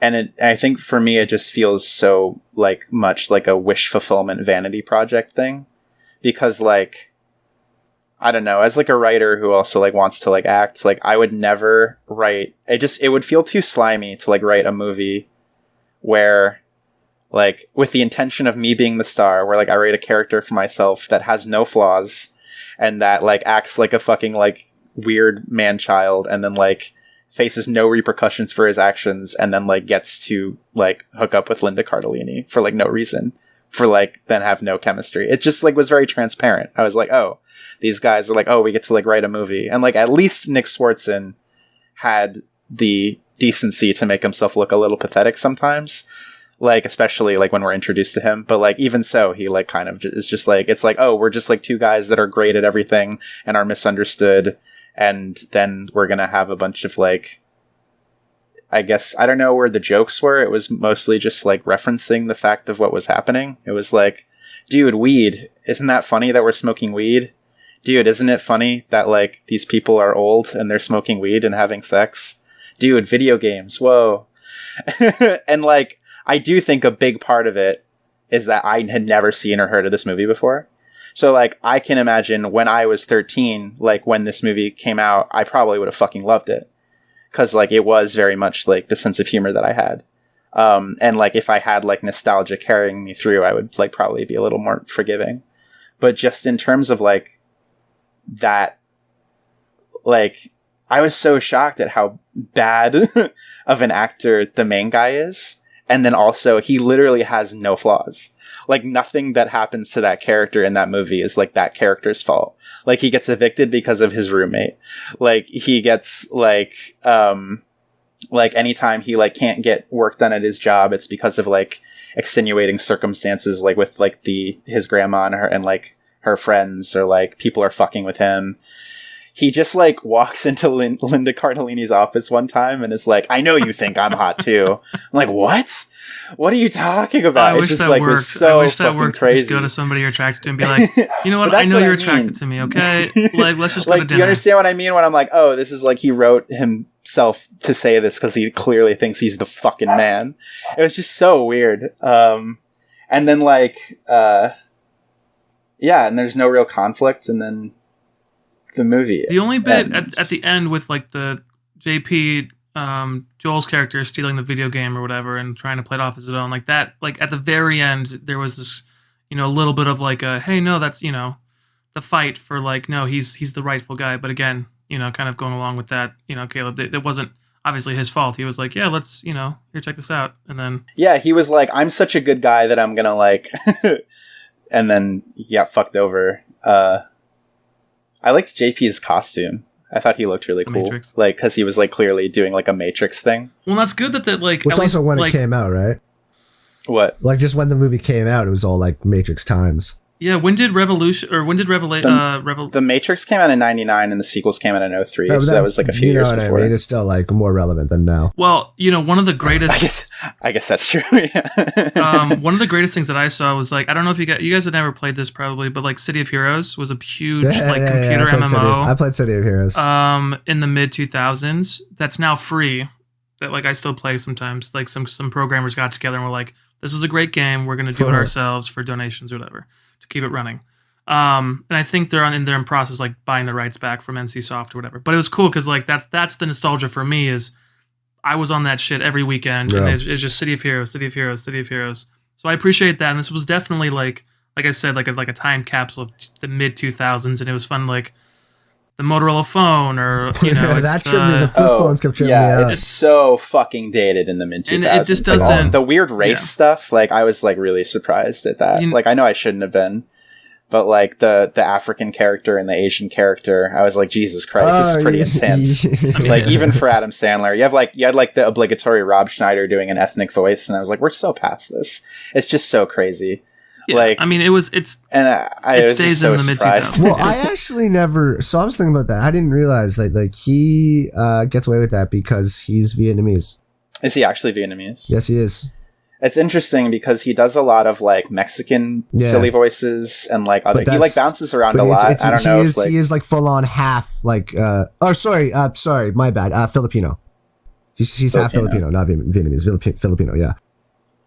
And I think for me, it just feels so like much like a wish fulfillment vanity project thing, because like, I don't know, as like a writer who also like wants to like act, like I would never write, it would feel too slimy to like write a movie where like with the intention of me being the star, where like I write a character for myself that has no flaws and that like acts like a fucking like weird man child, and then like faces no repercussions for his actions, and then like gets to like hook up with Linda Cardellini for like no reason, for like then have no chemistry. It just like was very transparent. I was like, oh, these guys are like, oh, we get to like write a movie. And like at least Nick Swardson had the decency to make himself look a little pathetic sometimes, like especially like when we're introduced to him. But like even so, he like kind of is just like, it's like, oh, we're just like two guys that are great at everything and are misunderstood, and then we're gonna have a bunch of like, I guess, I don't know where the jokes were. It was mostly just like referencing the fact of what was happening. It was like, dude, weed, isn't that funny that we're smoking weed? Dude, isn't it funny that like these people are old and they're smoking weed and having sex? Dude, video games, whoa. And like, I do think a big part of it is that I had never seen or heard of this movie before. So like, I can imagine when I was 13, like when this movie came out, I probably would have fucking loved it. Cause like, it was very much like the sense of humor that I had. And like, if I had like nostalgia carrying me through, I would like probably be a little more forgiving. But just in terms of like that, like, I was so shocked at how bad of an actor the main guy is. And then also, he literally has no flaws. Like, nothing that happens to that character in that movie is like that character's fault. Like, he gets evicted because of his roommate. Like, he gets like anytime he like can't get work done at his job, it's because of like extenuating circumstances, like with like his grandma and like her friends, or like people are fucking with him. He just like walks into Linda Cardellini's office one time and is like, I know you think I'm hot too. I'm like, what? What are you talking about? I wish that worked. I wish that worked. Crazy. Just go to somebody you're attracted to and be like, you know what? I know you're attracted to me. Okay, like let's just go to dinner. Do you understand what I mean when I'm like, oh, this is like he wrote himself to say this because he clearly thinks he's the fucking man. It was just so weird. And then like, yeah, and there's no real conflict, and then the movie. The only bit at the end with like the JP Joel's character stealing the video game or whatever and trying to play it off as his own, like that, like at the very end there was this, you know, a little bit of like a, hey, no, that's, you know, the fight for like, no, he's the rightful guy. But again, you know, kind of going along with that, you know, Caleb, it wasn't obviously his fault. He was like, yeah, let's, you know, here, check this out. And then, yeah, he was like, I'm such a good guy that I'm gonna like, and then he got fucked over. I liked JP's costume. I thought he looked really cool. Matrix. Like, because he was like clearly doing like a Matrix thing. Well, that's good that like. Which also when it came out, right? What? Like just when the movie came out, it was all like Matrix times. Yeah, when did Revolution, or when did The Matrix came out in 99 and the sequels came out in 03, no, so that was like a few years before. I mean, it's still like more relevant than now. Well, you know, one of the greatest... I guess that's true, yeah. One of the greatest things that I saw was like, I don't know if you guys had never played this probably, but like City of Heroes was a huge computer MMO. I played City of Heroes. In the mid 2000s. That's now free. That like I still play sometimes. Like some programmers got together and were like, this is a great game. We're going to do it ourselves for donations or whatever to keep it running. And I think they're in process like buying the rights back from NC Soft or whatever. But it was cool because like that's the nostalgia for me is I was on that shit every weekend, and it's just City of Heroes, City of Heroes, City of Heroes. So I appreciate that, and this was definitely like I said, like a time capsule of the mid 2000s, and it was fun like the Motorola phone, or you know, that tripped me. The flip phones kept tripping me out. It's so fucking dated in the mid 2000s. And it just doesn't. Like, the weird race stuff. Like I was like really surprised at that. Like I know I shouldn't have been, But like the African character and the Asian character, I was like, Jesus Christ, this is pretty intense. Like even for Adam Sandler, you had like the obligatory Rob Schneider doing an ethnic voice, and I was like, we're so past this. It's just so crazy. Yeah, like I mean, it stays so in the mid 2000s. Well, I actually never. So I was thinking about that. I didn't realize like he gets away with that because he's Vietnamese. Is he actually Vietnamese? Yes, he is. It's interesting because he does a lot of like Mexican silly voices and like other. He like bounces around a lot. I don't know. He is like full on half like. Sorry, my bad. Filipino. He's half Filipino, not Vietnamese. Filipino, yeah.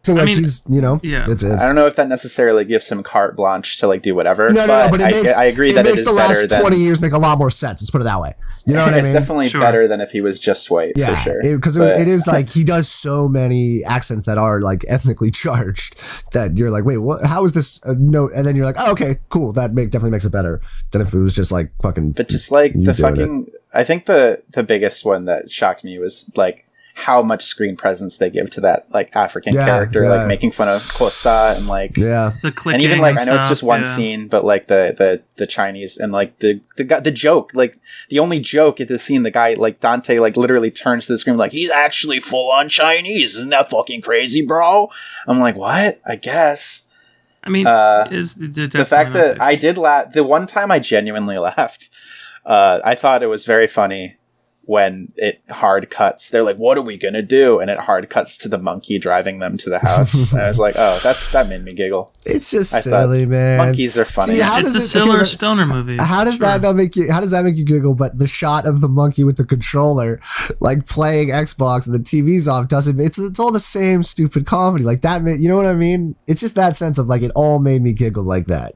So like he's, it's I don't know if that necessarily gives him carte blanche to like do whatever. No, but I agree that it is the last 20 years make a lot more sense. Let's put it that way. You know what I mean? It's definitely better than if he was just white, for sure. Because it is like he does so many accents that are like ethnically charged that you're like, wait, what? How is this a note? And then you're like, oh, okay, cool. That definitely makes it better than if it was just like fucking. But just like the fucking, I think the biggest one that shocked me was like how much screen presence they give to that like African character, like making fun of Xhosa and like the clicking and even like I know it's just one stuff, scene, but like the Chinese and like the joke, like the only joke at the scene, the guy like Dante like literally turns to the screen like he's actually full on Chinese, isn't that fucking crazy, bro? I'm like, what? I guess. I mean, the fact that I did laugh the one time I genuinely laughed. I thought it was very funny. When it hard cuts, they're like, what are we gonna do? And it hard cuts to the monkey driving them to the house. And I was like, oh, that made me giggle. It's just silly, man. Monkeys are funny. See, it's a silver stoner movie. How does that make you giggle? But the shot of the monkey with the controller, like playing Xbox and the TV's off, doesn't. It's all the same stupid comedy. Like that, you know what I mean? It's just that sense of like it all made me giggle like that,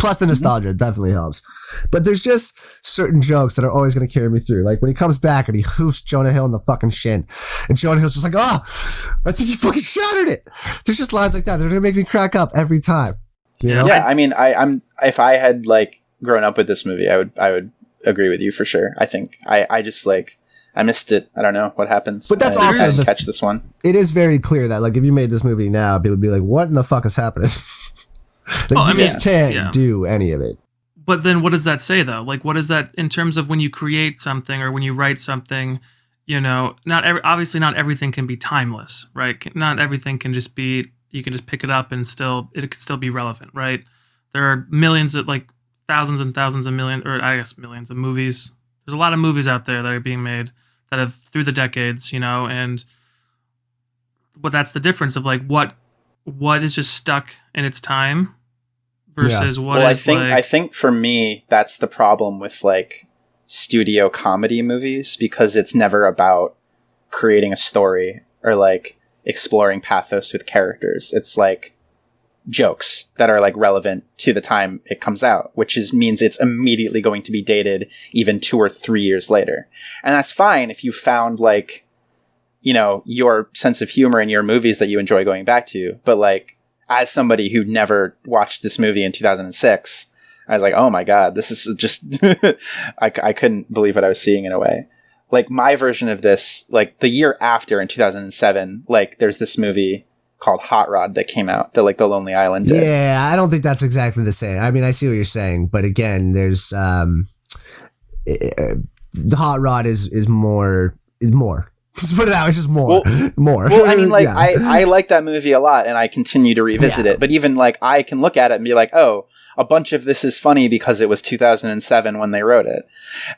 Plus the nostalgia definitely helps. But there's just certain jokes that are always going to carry me through. Like when he comes back and he hoofs Jonah Hill in the fucking shin. And Jonah Hill's just like, I think he fucking shattered it. There's just lines like that. They're going to make me crack up every time. You know? Yeah, I mean, I'm if I had like grown up with this movie, I would agree with you for sure. I think I just like, I missed it. I don't know what happens. But that's also didn't catch this one. It is very clear that like if you made this movie now, people would be like, what in the fuck is happening? You just can't do any of it. But then what does that say, though? Like, what is that in terms of when you create something or when you write something, obviously not everything can be timeless, right? Not everything can just be, you can just pick it up and it could still be relevant, right? There are millions of, like, thousands and thousands of millions, or I guess millions of movies. There's a lot of movies out there that are being made that have, through the decades, but that's the difference of, like, what is just stuck in its time versus I think for me that's the problem with like studio comedy movies, because it's never about creating a story or like exploring pathos with characters. It's like jokes that are like relevant to the time it comes out, which means it's immediately going to be dated even 2 or 3 years later. And that's fine if you found like, your sense of humor in your movies that you enjoy going back to, but like as somebody who never watched this movie in 2006, I was like, oh my God, this is just, I couldn't believe what I was seeing in a way. Like my version of this, like the year after in 2007, like there's this movie called Hot Rod that came out that like the Lonely Island did. Yeah, I don't think that's exactly the same. I mean, I see what you're saying, but again, there's, the Hot Rod is more. Just put it out. It's just more. Well, I mean, like, I like that movie a lot, and I continue to revisit it. But even, like, I can look at it and be like, oh, a bunch of this is funny because it was 2007 when they wrote it.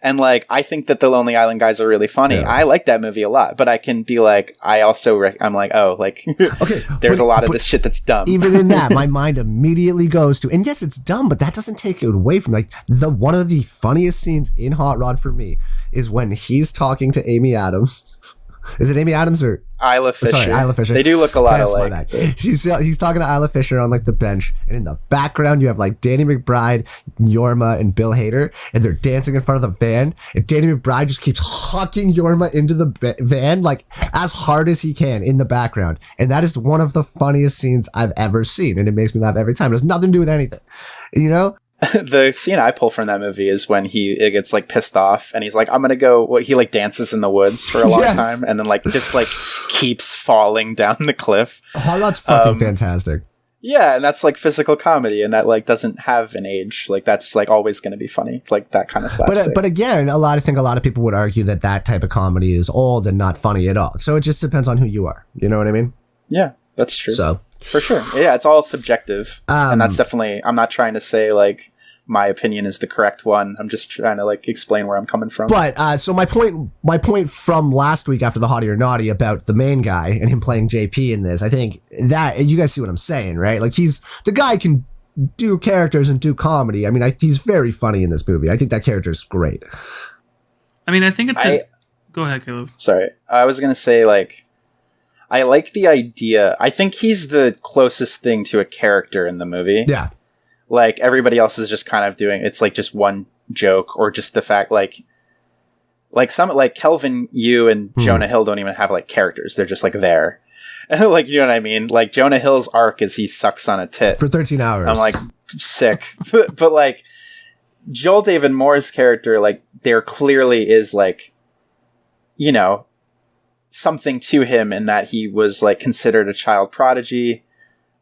And, like, I think that the Lonely Island guys are really funny. Yeah. I like that movie a lot. But I can be like, I'm like, oh, like, okay, there's a lot of this shit that's dumb. Even in that, my mind immediately goes to, and yes, it's dumb, but that doesn't take it away from, like, one of the funniest scenes in Hot Rod for me is when he's talking to Amy Adams. Is it Amy Adams or Isla Fisher? Sorry, Isla Fisher. They do look a lot alike. He's talking to Isla Fisher on like the bench, and in the background you have like Danny McBride, Yorma, and Bill Hader, and they're dancing in front of the van. And Danny McBride just keeps hucking Yorma into the van like as hard as he can in the background, and that is one of the funniest scenes I've ever seen, and it makes me laugh every time. It has nothing to do with anything, The scene I pull from that movie is when he gets like pissed off and he's like, I'm gonna go, he like dances in the woods for a long time and then like just like keeps falling down the cliff. Hot Rod's fucking fantastic. Yeah, and that's like physical comedy, and that like doesn't have an age. Like that's like always going to be funny, like that kind of slapstick. But again, a lot of people would argue that type of comedy is old and not funny at all. So it just depends on who you are. You know what I mean? Yeah, that's true. So for sure, yeah, it's all subjective, and that's definitely. I'm not trying to say like my opinion is the correct one. I'm just trying to like explain where I'm coming from. But so my point from last week after the Hottie or Naughty about the main guy and him playing JP in this, I think that you guys see what I'm saying, right? Like the guy can do characters and do comedy. I mean, he's very funny in this movie. I think that character is great. I mean, I think go ahead, Caleb. Sorry, I was gonna say like I like the idea. I think he's the closest thing to a character in the movie. Yeah. Like everybody else is just kind of doing it's like just one joke or just the fact like some like Kelvin Yu and Jonah Hill don't even have like characters. They're just like there. Like, you know what I mean? Like Jonah Hill's arc is he sucks on a tit for 13 hours. I'm like sick. But like Joel David Moore's character, like there clearly is like, you know, something to him in that he was like considered a child prodigy.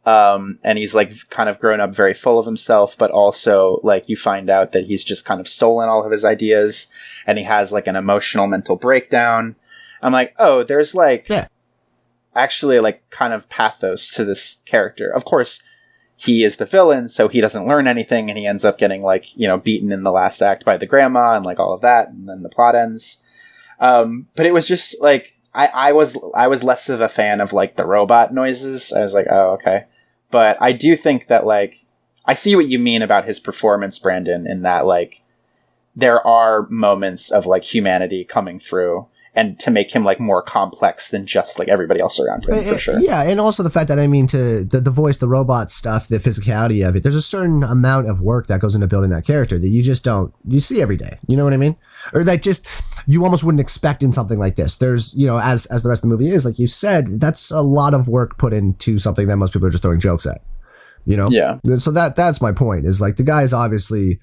And he's like kind of grown up very full of himself, but also like you find out that he's just kind of stolen all of his ideas and he has like an emotional mental breakdown. I'm like, oh, there's like actually like kind of pathos to this character. Of course, he is the villain, so he doesn't learn anything and he ends up getting like, you know, beaten in the last act by the grandma and like all of that. And then the plot ends. But it was just like, I was less of a fan of like the robot noises. I was like, oh, okay. But I do think that like, I see what you mean about his performance, Brandon, in that like, there are moments of like humanity coming through and to make him like more complex than just like everybody else around him, for sure. Yeah. And also the fact that, I mean, to the voice, the robot stuff, the physicality of it, there's a certain amount of work that goes into building that character that you just you see every day. You know what I mean? Or that just, you almost wouldn't expect in something like this. There's, you know, as the rest of the movie is, like you said, that's a lot of work put into something that most people are just throwing jokes at, you know? Yeah. So that's my point, is like the guy is obviously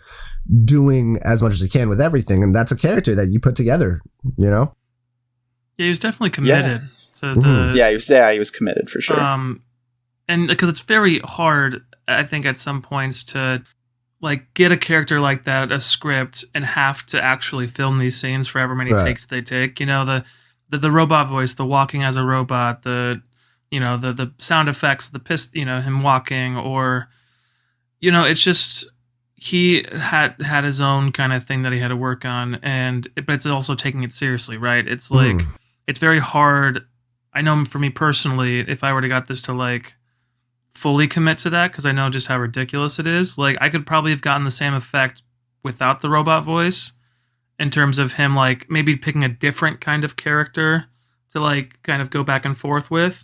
doing as much as he can with everything. And that's a character that you put together, you know? Yeah, he was definitely committed to Mm-hmm. the... he was committed for sure. And because it's very hard, I think, at some points to like get a character like that, a script, and have to actually film these scenes for however many takes they take. You know, the robot voice, the walking as a robot, the sound effects, him walking, or, you know, it's just, he had his own kind of thing that he had to work on, but it's also taking it seriously, right? It's like, it's very hard. I know for me personally, if I were to got this to like fully commit to that, because I know just how ridiculous it is, like I could probably have gotten the same effect without the robot voice, in terms of him like maybe picking a different kind of character to like kind of go back and forth with,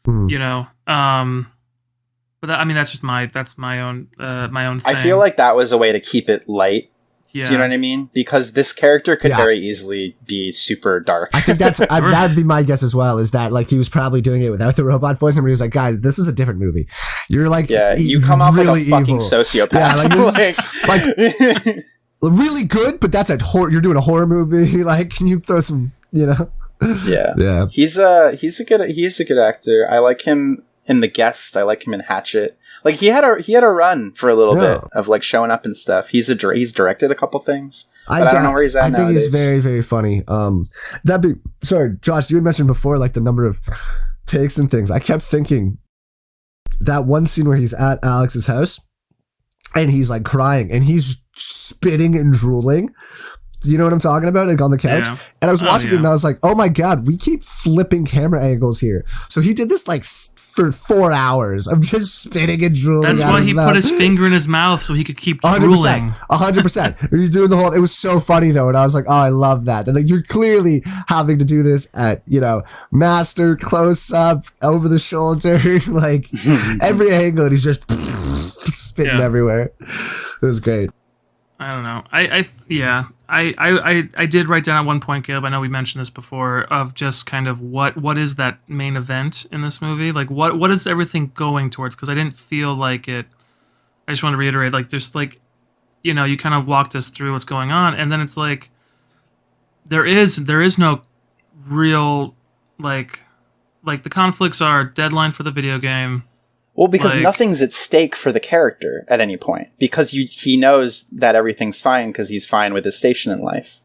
you know. But that, I mean, that's my own thing. I feel like that was a way to keep it light. Yeah. Do you know what I mean? Because this character could very easily be super dark. I think that'd be my guess as well, is that like he was probably doing it without the robot voice, and he was like, guys, this is a different movie. You're like, you come off really like a fucking evil. sociopath. Yeah, like really good, but that's you're doing a horror movie. Like, can you throw some, you know? Yeah. He's a good actor. I like him in The Guest. I like him in Hatchet. Like he had a run for a little bit of like showing up and stuff. He's directed a couple things. But I don't know where he's at. I think nowadays. he's very, very funny. Sorry, Josh, you had mentioned before like the number of takes and things. I kept thinking that one scene where he's at Alex's house and he's like crying and he's spitting and drooling. Do you know what I'm talking about? Like on the couch. Yeah. And I was watching it and I was like, oh my God, we keep flipping camera angles here. So he did this like for 4 hours of just spitting and drooling. That's why he put his finger in his mouth so he could keep 100%, drooling. 100%. You're doing the whole, it was so funny though. And I was like, oh, I love that. And like, you're clearly having to do this at, you know, master, close up, over the shoulder, like every angle. And he's just spitting everywhere. It was great. I don't know. I did write down at one point, Caleb, I know we mentioned this before, of just kind of what is that main event in this movie? Like what is everything going towards? Because I didn't feel like it. I just want to reiterate, like there's like, you know, you kind of walked us through what's going on, and then it's like there is no real like the conflicts are deadline for the video game, Well, because nothing's at stake for the character at any point. Because he knows that everything's fine because he's fine with his station in life.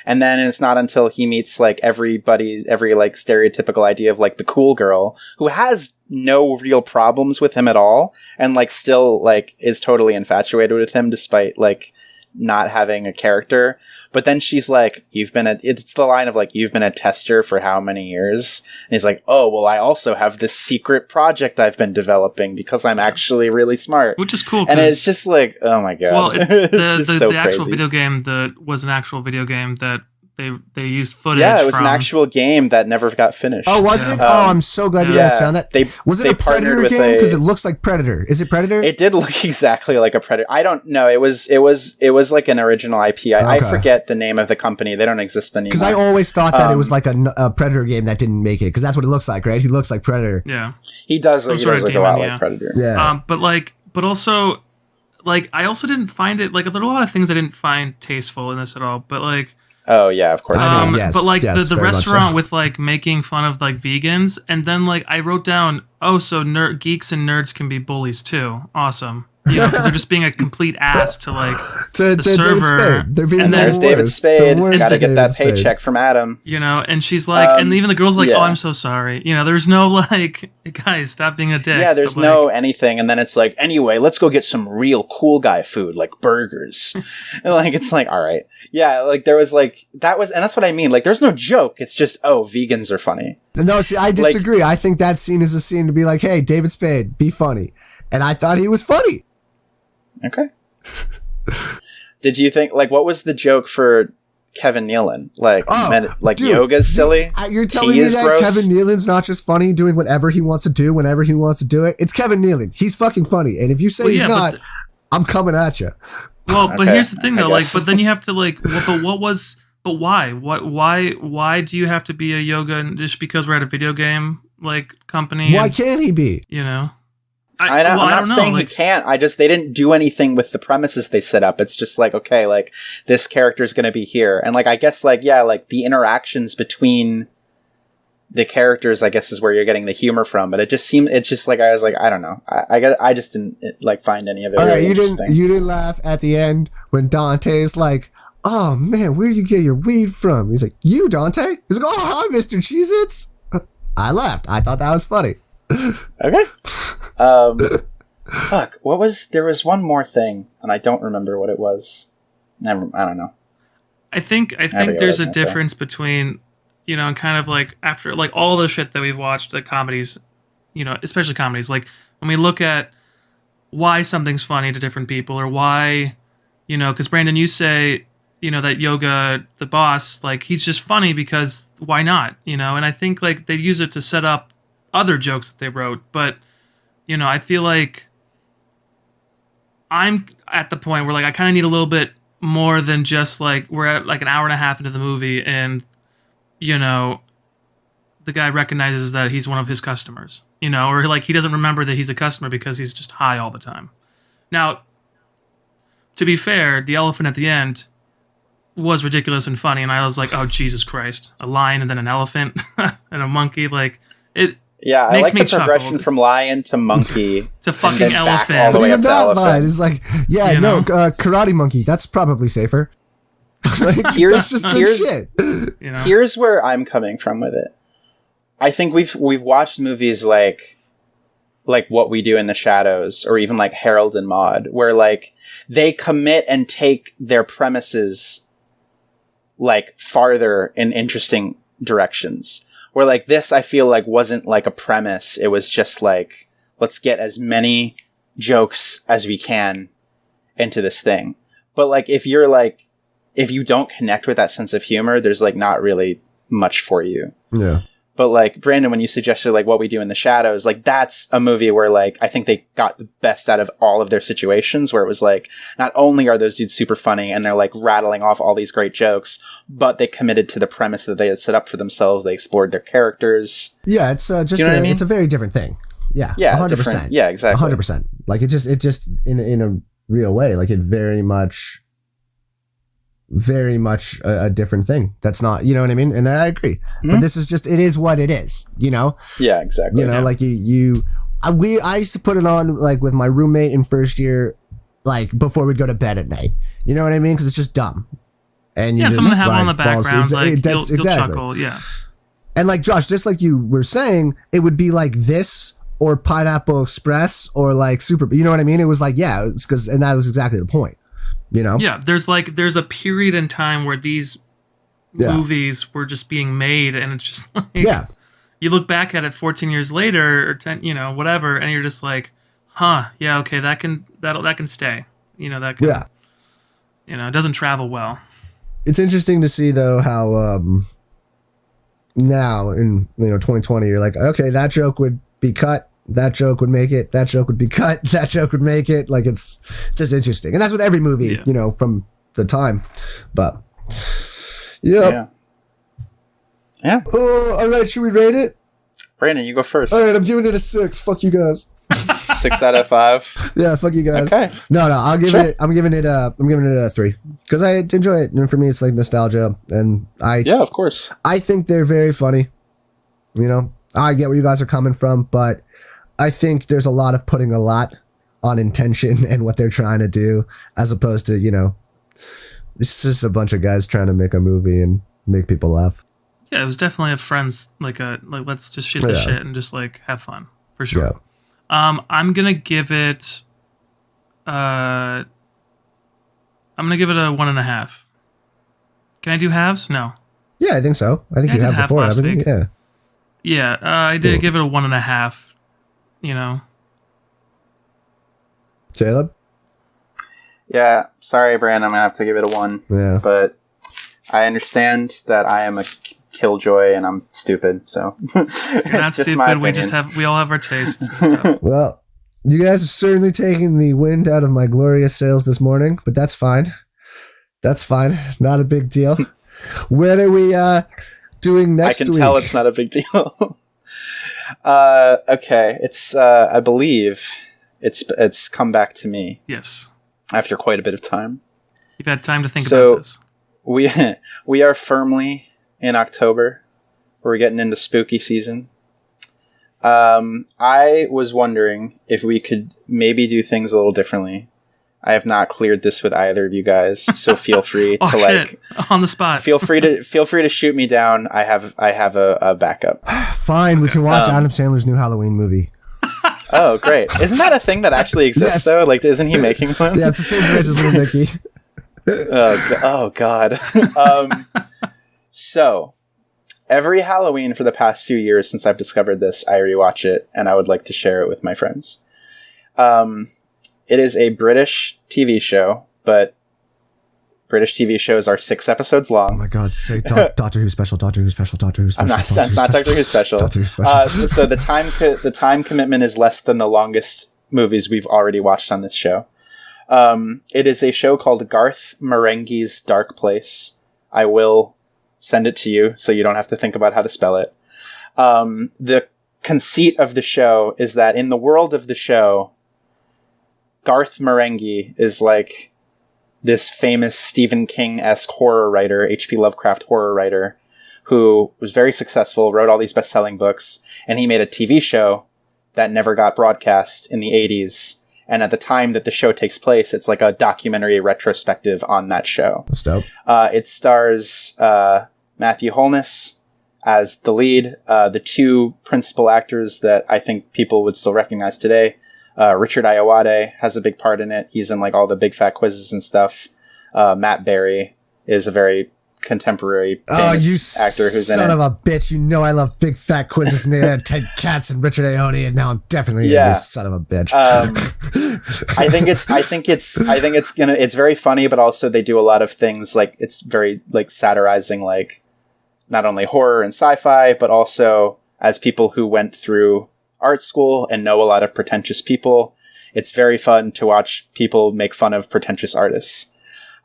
And then it's not until he meets like every like stereotypical idea of like the cool girl who has no real problems with him at all and like still like is totally infatuated with him despite like not having a character. But then she's like, it's the line of like, you've been a tester for how many years? And he's like, oh, well, I also have this secret project I've been developing because I'm actually really smart. Which is cool. And it's just like, oh my God. Well, the actual video game was an actual video game that they used footage. Yeah, it was an actual game that never got finished. Oh, was it? I'm so glad you guys found that. Was it a Predator game? Because it looks like Predator. Is it Predator? It did look exactly like a Predator. I don't know. It was like an original IP. I forget the name of the company. They don't exist anymore. Because I always thought that it was like a Predator game that didn't make it. Because that's what it looks like, right? He looks like Predator. Yeah, he does. He does look a lot like Predator. Yeah. But also, like, I also didn't find it like there are a lot of things I didn't find tasteful in this at all. But like. Oh yeah, of course. Yes, but like yes, the restaurant with like making fun of like vegans, and then like I wrote down, so geeks and nerds can be bullies too. Awesome, because they're just being a complete ass to like the server. And there's David Spade. Gotta get that paycheck from Adam. And she's like, and even the girl's like, oh, I'm so sorry. There's no like, guys, stop being a dick. Yeah, there's no anything, and then it's like, anyway, let's go get some real cool guy food like burgers. And like it's like, all right. Yeah, like there was like and that's what I mean. Like there's no joke. It's just, vegans are funny. No, see, I disagree. I think that scene is a scene to be like, hey, David Spade, be funny. And I thought he was funny. Okay. Did you think like what was the joke for Kevin Nealon? Dude, yoga's silly? You're telling me that gross? Kevin Nealon's not just funny doing whatever he wants to do whenever he wants to do it? It's Kevin Nealon. He's fucking funny. And if you say he's not, I'm coming at you. Well, but here's the thing though, but then you have to why do you have to be a yoga just because we're at a video game like company? Why can't he be? I'm not saying he can't. They didn't do anything with the premises they set up. It's just like, okay, like this character is going to be here. And like, I guess like, yeah, like the interactions between the characters, I guess is where you're getting the humor from. But it's just like, I was like, I don't know. I just didn't like find any of it. Really interesting. You didn't laugh at the end when Dante's like, oh man, where do you get your weed from? He's like, you, Dante? He's like, oh, hi, Mr. Cheez-Its. I laughed. I thought that was funny. Okay. There was one more thing and I don't remember what it was. I don't know. I think there's a difference between, and kind of like after like all the shit that we've watched, the comedies, especially comedies, like when we look at why something's funny to different people or why, because Brandon, you say, that Yoga, the boss, like he's just funny because why not, and I think like they use it to set up other jokes that they wrote, but I feel like I'm at the point where like I kind of need a little bit more than just like we're at like an hour and a half into the movie and the guy recognizes that he's one of his customers, or like he doesn't remember that he's a customer because he's just high all the time. Now, to be fair, the elephant at the end was ridiculous and funny, and I was like, oh, Jesus Christ, a lion and then an elephant and a monkey, like it. Yeah, I like the progression from lion to monkey to fucking elephant. All the way up to elephant. It's like, karate monkey. That's probably safer. Like, that's just good shit. Here's where I'm coming from with it. I think we've watched movies like What We Do in the Shadows, or even like Harold and Maude, where like they commit and take their premises like farther in interesting directions. Where like this, I feel like wasn't like a premise. It was just like, let's get as many jokes as we can into this thing. But like, if you don't connect with that sense of humor, there's like not really much for you. Yeah. But like Brandon, when you suggested like What We Do in the Shadows, like that's a movie where like I think they got the best out of all of their situations, where it was like not only are those dudes super funny and they're like rattling off all these great jokes, but they committed to the premise that they had set up for themselves. They explored their characters. Yeah, it's just it's a very different thing. Yeah, 100%. Yeah, exactly. 100%. Like it just in a real way, like it very much a different thing. That's not, you know what I mean? And I agree. Mm-hmm. But this is just, it is what it is, Yeah, exactly. Like you I used to put it on like with my roommate in first year, like before we'd go to bed at night. You know what I mean? Because it's just dumb. And you just someone to have like, on the background, like you'll exactly. chuckle, yeah. And like Josh, just like you were saying, it would be like this or Pineapple Express or like Super. You know what I mean? It was like, yeah, it's because, and that was exactly the point. You know? Yeah, there's a period in time where these movies were just being made, and it's just like, you look back at it 14 years later or 10, you know, whatever, and you're just like, huh, yeah, okay, that can stay. You know, that can, you know, it doesn't travel well. It's interesting to see though how now in 2020 you're like, okay, that joke would be cut, that joke would make it, that joke would be cut, that joke would make it. Like it's just interesting, and that's with every movie, you know, from the time. But yeah. All right, should we rate it? Brandon, you go first. All right, I'm giving it a 6. Fuck you guys. 6 out of 5. Yeah, fuck you guys. Okay. No, I'm giving it a 3 because I enjoy it, and for me, it's like nostalgia, and of course, I think they're very funny. You know, I get where you guys are coming from, but I think there's a lot of putting a lot on intention and what they're trying to do, as opposed to, you know, it's just a bunch of guys trying to make a movie and make people laugh. Yeah, it was definitely a friends, like let's just shoot the shit and just like have fun for sure. Yeah. I'm gonna give it a 1.5. Can I do halves? No. Yeah, I think so. I think you have before, haven't you? Yeah. Yeah, I did give it a 1.5. You know. Caleb? Yeah, sorry, Brandon. I'm gonna have to give it a 1. Yeah. But I understand that I am a killjoy and I'm stupid. So you're not stupid. We all have our tastes. Well, you guys have certainly taken the wind out of my glorious sails this morning, but that's fine. That's fine. Not a big deal. When are we doing next week? I can tell it's not a big deal. Okay, it's I believe it's come back to me. Yes. After quite a bit of time. You've had time to think about this. We are firmly in October. We're getting into spooky season. I was wondering if we could maybe do things a little differently. I have not cleared this with either of you guys, so feel free to shit. On the spot. Feel free to shoot me down. I have a backup. Fine, we can watch Adam Sandler's new Halloween movie. Oh, great! Isn't that a thing that actually exists though? Like, isn't he making one? Yeah, it's the same place as Little Nicky. Oh God. So every Halloween for the past few years since I've discovered this, I rewatch it, and I would like to share it with my friends. It is a British TV show, but British TV shows are 6 episodes long. Oh my God! Say Doctor Who special. Doctor Who special. Doctor Who special. It's not Doctor Who special. Doctor Who special. So the time commitment is less than the longest movies we've already watched on this show. It is a show called Garth Marenghi's Dark Place. I will send it to you so you don't have to think about how to spell it. The conceit of the show is that in the world of the show, Garth Marenghi is like this famous Stephen King-esque horror writer, H.P. Lovecraft horror writer, who was very successful, wrote all these best-selling books, and he made a TV show that never got broadcast in the 80s. And at the time that the show takes place, it's like a documentary retrospective on that show. That's dope. It stars Matthew Holness as the lead. The 2 principal actors that I think people would still recognize today. Richard Ayoade has a big part in it. He's in like all the Big Fat Quizzes and stuff. Matt Berry is a very contemporary famous actor who's in it. Son of a bitch! You know I love Big Fat Quizzes and Ted Katz and Richard Ayoade, and now I'm definitely in this son of a bitch. I think it's very funny, but also they do a lot of things like it's very like satirizing like not only horror and sci-fi, but also as people who went through art school and know a lot of pretentious people, it's very fun to watch people make fun of pretentious artists.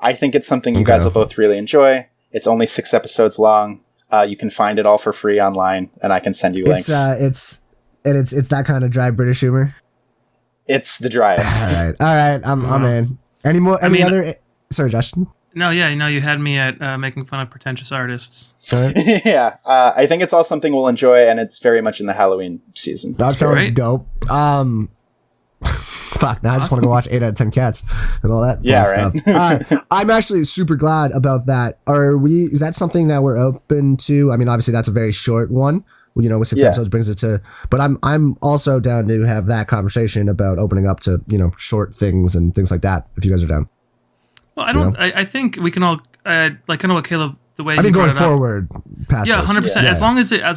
I think it's something you guys will both really enjoy. It's only 6 episodes long. You can find it all for free online, and I can send you links. It's that kind of dry British humor. It's the driest. All right. I'm in. Sorry, Justin. No, yeah, you had me at making fun of pretentious artists. Yeah, I think it's all something we'll enjoy, and it's very much in the Halloween season. That sounds dope. Fuck, now I just want to go watch 8 out of 10 Cats and all that fun stuff. I'm actually super glad about that. Is that something that we're open to? I mean, obviously that's a very short one, you know, with 6 episodes brings it to, but I'm also down to have that conversation about opening up to, you know, short things and things like that, if you guys are down. Well, I think we can all like kind of what Caleb, the way I mean, going forward past this. 100%. Yeah. As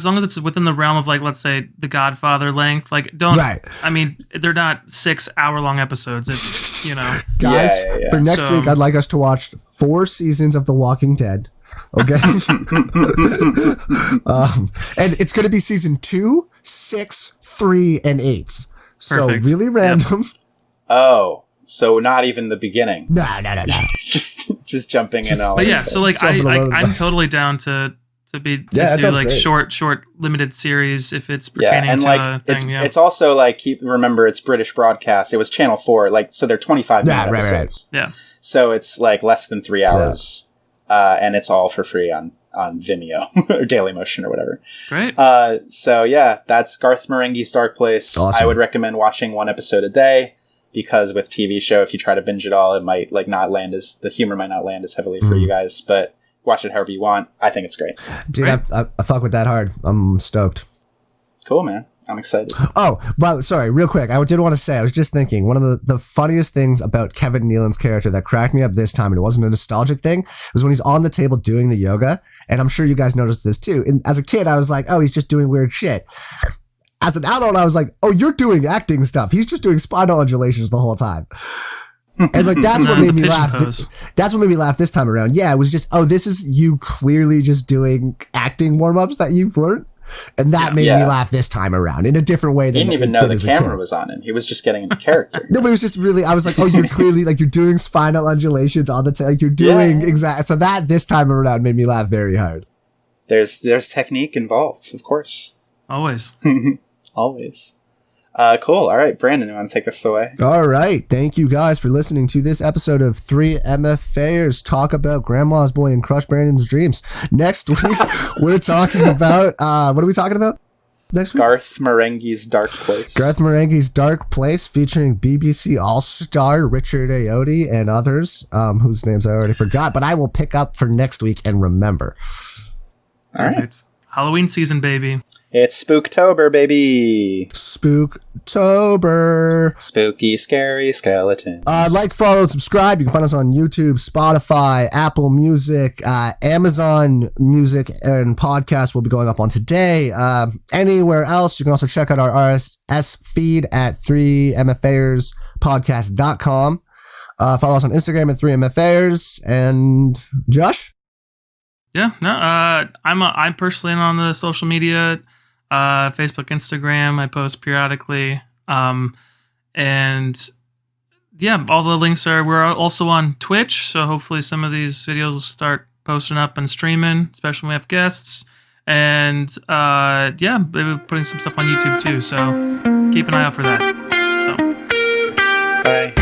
long as it's within the realm of, like, let's say The Godfather length, like don't. Right. I mean, they're not 6 hour-long episodes. It's, you know, guys. For next week, I'd like us to watch 4 seasons of The Walking Dead. Okay. And it's going to be season 2, 6, 3, and 8. So perfect. Really random. Yep. Oh. So not even the beginning. No. just jumping in. But yeah, so like I'm totally down to do like great. short limited series if it's pertaining and to like a thing. It's also like remember it's British broadcast. It was Channel 4, like so they're 25 minute episodes. Right. Yeah. So it's like less than 3 hours, and it's all for free on Vimeo or Dailymotion or whatever. Great. So yeah, that's Garth Marenghi's Dark Place. Awesome. I would recommend watching 1 episode a day. Because with TV show, if you try to binge it all, it might the humor might not land as heavily for you guys, but watch it however you want. I think it's great. Dude, I fuck with that hard. I'm stoked. Cool, man. I'm excited. Oh, but sorry, real quick. I did want to say, I was just thinking, one of the funniest things about Kevin Nealon's character that cracked me up this time, and it wasn't a nostalgic thing, was when he's on the table doing the yoga. And I'm sure you guys noticed this too. And as a kid, I was like, oh, he's just doing weird shit. As an adult, I was like, oh, you're doing acting stuff. He's just doing spinal undulations the whole time. And like, that's what made me laugh. That's what made me laugh this time around. Yeah, it was just, oh, this is you clearly just doing acting warm-ups that you've learned. And that made me laugh this time around in a different way. He didn't even know the camera was on him. He was just getting into character. No, but it was just really, I was like, oh, you're clearly, like, you're doing spinal undulations on the like you're doing exactly. So that this time around made me laugh very hard. There's technique involved, of course. Always. Always. Cool. All right, Brandon, you want to take us away? All right. Thank you guys for listening to this episode of 3 MFAers talk about Grandma's Boy and Crush Brandon's Dreams. Next week, we're talking about, what are we talking about next week? Garth Marenghi's Dark Place. Garth Marenghi's Dark Place featuring BBC All-Star Richard Ayoade and others, whose names I already forgot, but I will pick up for next week and remember. All right. Halloween season, baby. It's Spooktober, baby. Spooktober. Spooky, scary skeletons. Like, follow, subscribe. You can find us on YouTube, Spotify, Apple Music, Amazon Music, and podcast will be going up on today. Anywhere else, you can also check out our RSS feed at 3mfairspodcast.com. Follow us on Instagram at 3mfaires. And Josh? Yeah, no, I'm personally on the social media, Facebook, Instagram. I post periodically, and yeah, all the links we're also on Twitch. So hopefully some of these videos will start posting up and streaming, especially when we have guests. And yeah, we're putting some stuff on YouTube too. So keep an eye out for that. So, bye.